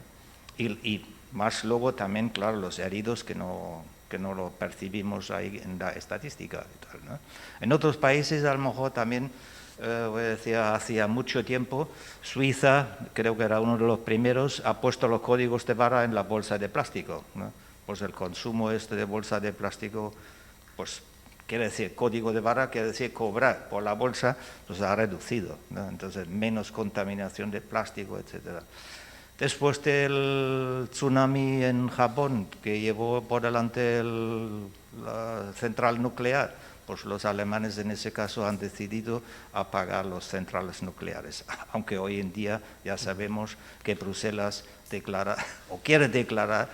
Y más luego también, claro, los heridos que no lo percibimos ahí en la estadística y tal, ¿no? En otros países, a lo mejor también, voy a decir, hacía mucho tiempo, Suiza, creo que era uno de los primeros, ha puesto los códigos de barra en la bolsa de plástico, ¿no? Pues el consumo de bolsa de plástico, pues quiere decir, código de barra quiere decir cobrar por la bolsa, pues ha reducido, ¿no? Entonces, menos contaminación de plástico, etcétera. Después del tsunami en Japón, que llevó por delante la central nuclear, pues los alemanes en ese caso han decidido apagar las centrales nucleares, aunque hoy en día ya sabemos que Bruselas declara o quiere declarar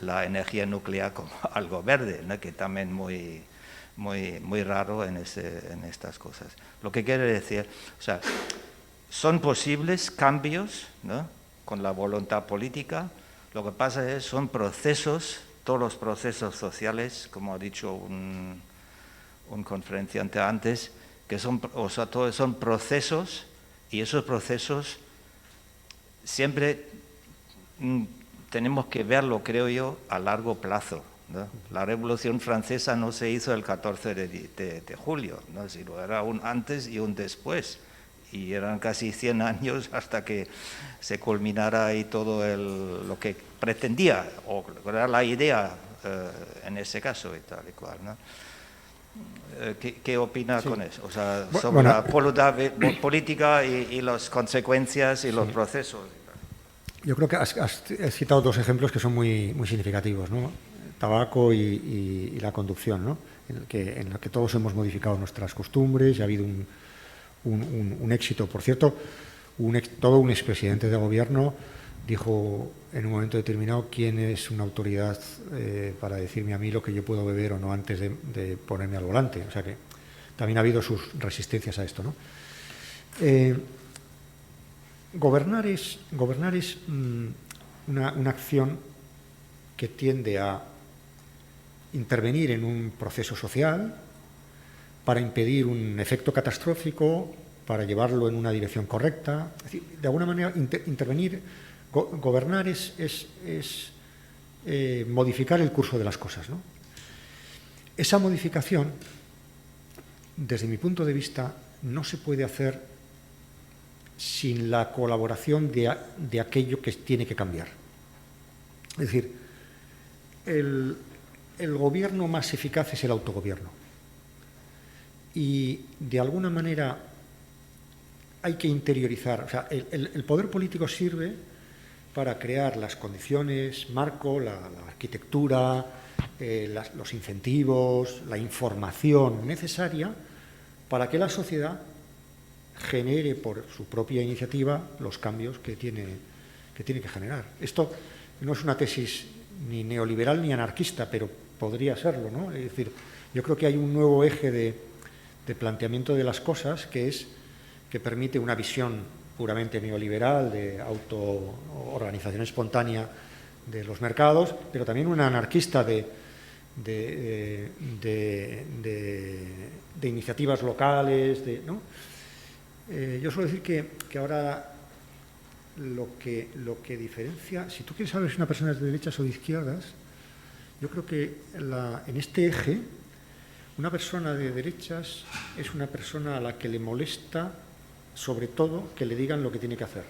la energía nuclear como algo verde, ¿no? Que también muy raro en estas cosas. Lo que quiere decir, o sea, son posibles cambios, ¿no? Con la voluntad política. Lo que pasa es son procesos, todos los procesos sociales, como ha dicho un conferenciante antes, que son, o sea, todos son procesos, y esos procesos siempre tenemos que verlo, creo yo, a largo plazo, ¿no? La Revolución Francesa no se hizo el 14 de julio, ¿no? Sino era un antes y un después. Y eran casi 100 años hasta que se culminara ahí todo lo que pretendía, o era la idea en ese caso y tal y cual, ¿no? ¿Qué opina con eso? O sea, sobre la política y las consecuencias y los procesos. Yo creo que has citado dos ejemplos que son muy significativos, ¿no? Tabaco y la conducción, ¿no? En la que todos hemos modificado nuestras costumbres y ha habido un éxito. Por cierto, todo un expresidente de gobierno dijo en un momento determinado quién es una autoridad para decirme a mí lo que yo puedo beber o no antes de ponerme al volante. O sea que también ha habido sus resistencias a esto, ¿no? Gobernar es una acción que tiende a intervenir en un proceso social para impedir un efecto catastrófico, para llevarlo en una dirección correcta. Es decir, de alguna manera, intervenir, gobernar es modificar el curso de las cosas, ¿no? Esa modificación, desde mi punto de vista, no se puede hacer sin la colaboración de aquello que tiene que cambiar. Es decir, el gobierno más eficaz es el autogobierno. Y de alguna manera hay que interiorizar, o sea, el poder político sirve para crear las condiciones, marco, la arquitectura, los incentivos, la información necesaria para que la sociedad genere por su propia iniciativa los cambios que tiene que generar. Esto no es una tesis ni neoliberal ni anarquista, pero podría serlo, ¿no? Es decir, yo creo que hay un nuevo eje de planteamiento de las cosas que permite una visión puramente neoliberal de autoorganización espontánea de los mercados, pero también una anarquista de iniciativas locales, ¿no? Yo suelo decir que ahora lo que diferencia, si tú quieres saber si una persona es de derechas o de izquierdas, yo creo que en este eje, una persona de derechas es una persona a la que le molesta, sobre todo, que le digan lo que tiene que hacer.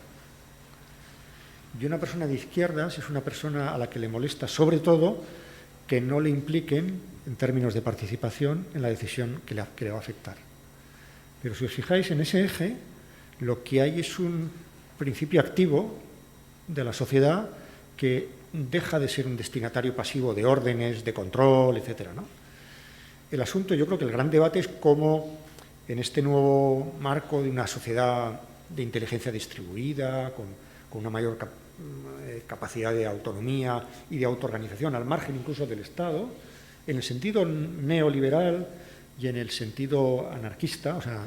Y una persona de izquierdas es una persona a la que le molesta, sobre todo, que no le impliquen, en términos de participación, en la decisión que le va a afectar. Pero si os fijáis en ese eje, lo que hay es un principio activo de la sociedad que deja de ser un destinatario pasivo de órdenes, de control, etcétera, ¿no? El asunto, yo creo que el gran debate es cómo, en este nuevo marco de una sociedad de inteligencia distribuida, con una mayor capacidad de autonomía y de autoorganización, al margen incluso del Estado, en el sentido neoliberal y en el sentido anarquista, o sea,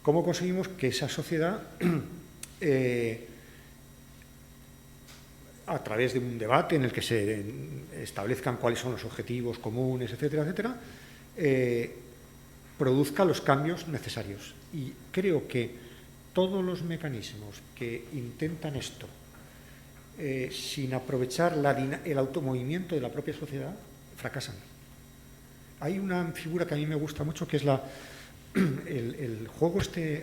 cómo conseguimos que esa sociedad, a través de un debate en el que se establezcan cuáles son los objetivos comunes, etcétera, etcétera, produzca los cambios necesarios. Y creo que todos los mecanismos que intentan esto, sin aprovechar el automovimiento de la propia sociedad, fracasan. Hay una figura que a mí me gusta mucho, que es el juego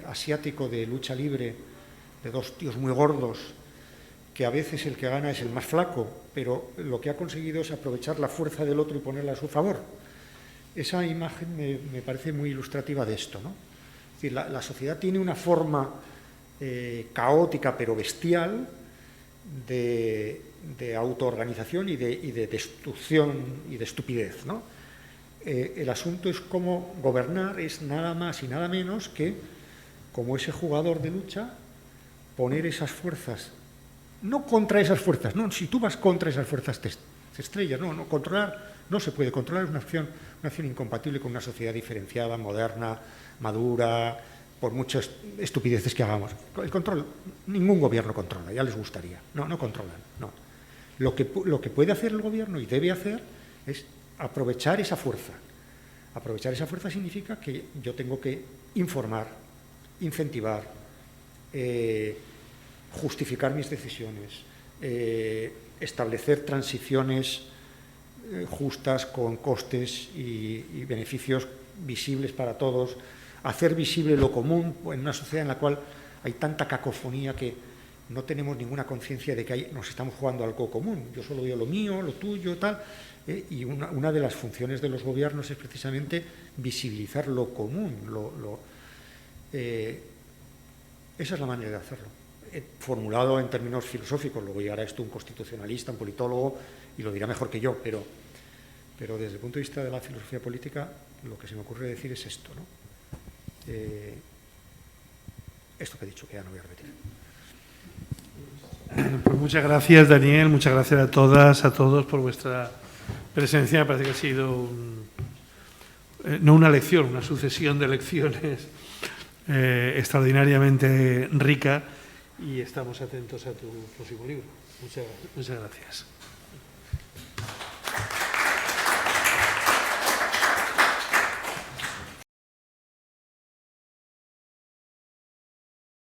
asiático de lucha libre, de dos tíos muy gordos, que a veces el que gana es el más flaco, pero lo que ha conseguido es aprovechar la fuerza del otro y ponerla a su favor. Esa imagen me parece muy ilustrativa de esto, ¿no? Es decir, la sociedad tiene una forma caótica pero bestial de autoorganización y de destrucción y de estupidez, ¿no? El asunto es cómo gobernar es nada más y nada menos que, como ese jugador de lucha, poner esas fuerzas, no contra esas fuerzas, no, si tú vas contra esas fuerzas te estrellas, no, controlar no se puede, controlar es una acción incompatible con una sociedad diferenciada, moderna, madura, por muchas estupideces que hagamos. El control, ningún gobierno controla, ya les gustaría, no controlan, no. Lo que puede hacer el Gobierno y debe hacer es aprovechar esa fuerza. Aprovechar esa fuerza significa que yo tengo que informar, incentivar, justificar mis decisiones, establecer transiciones justas con costes y beneficios visibles para todos, hacer visible lo común en una sociedad en la cual hay tanta cacofonía que no tenemos ninguna conciencia de que nos estamos jugando algo común. Yo solo digo lo mío, lo tuyo, tal. Y una de las funciones de los gobiernos es precisamente visibilizar lo común. Esa es la manera de hacerlo. Formulado en términos filosóficos, luego llegará esto un constitucionalista, un politólogo, y lo dirá mejor que yo, pero desde el punto de vista de la filosofía política, lo que se me ocurre decir es esto, ¿no? Esto que he dicho, que ya no voy a repetir. Pues muchas gracias, Daniel, muchas gracias a todas, a todos por vuestra presencia. Me parece que ha sido no una lección, una sucesión de lecciones extraordinariamente rica, y estamos atentos a tu próximo libro. Muchas gracias.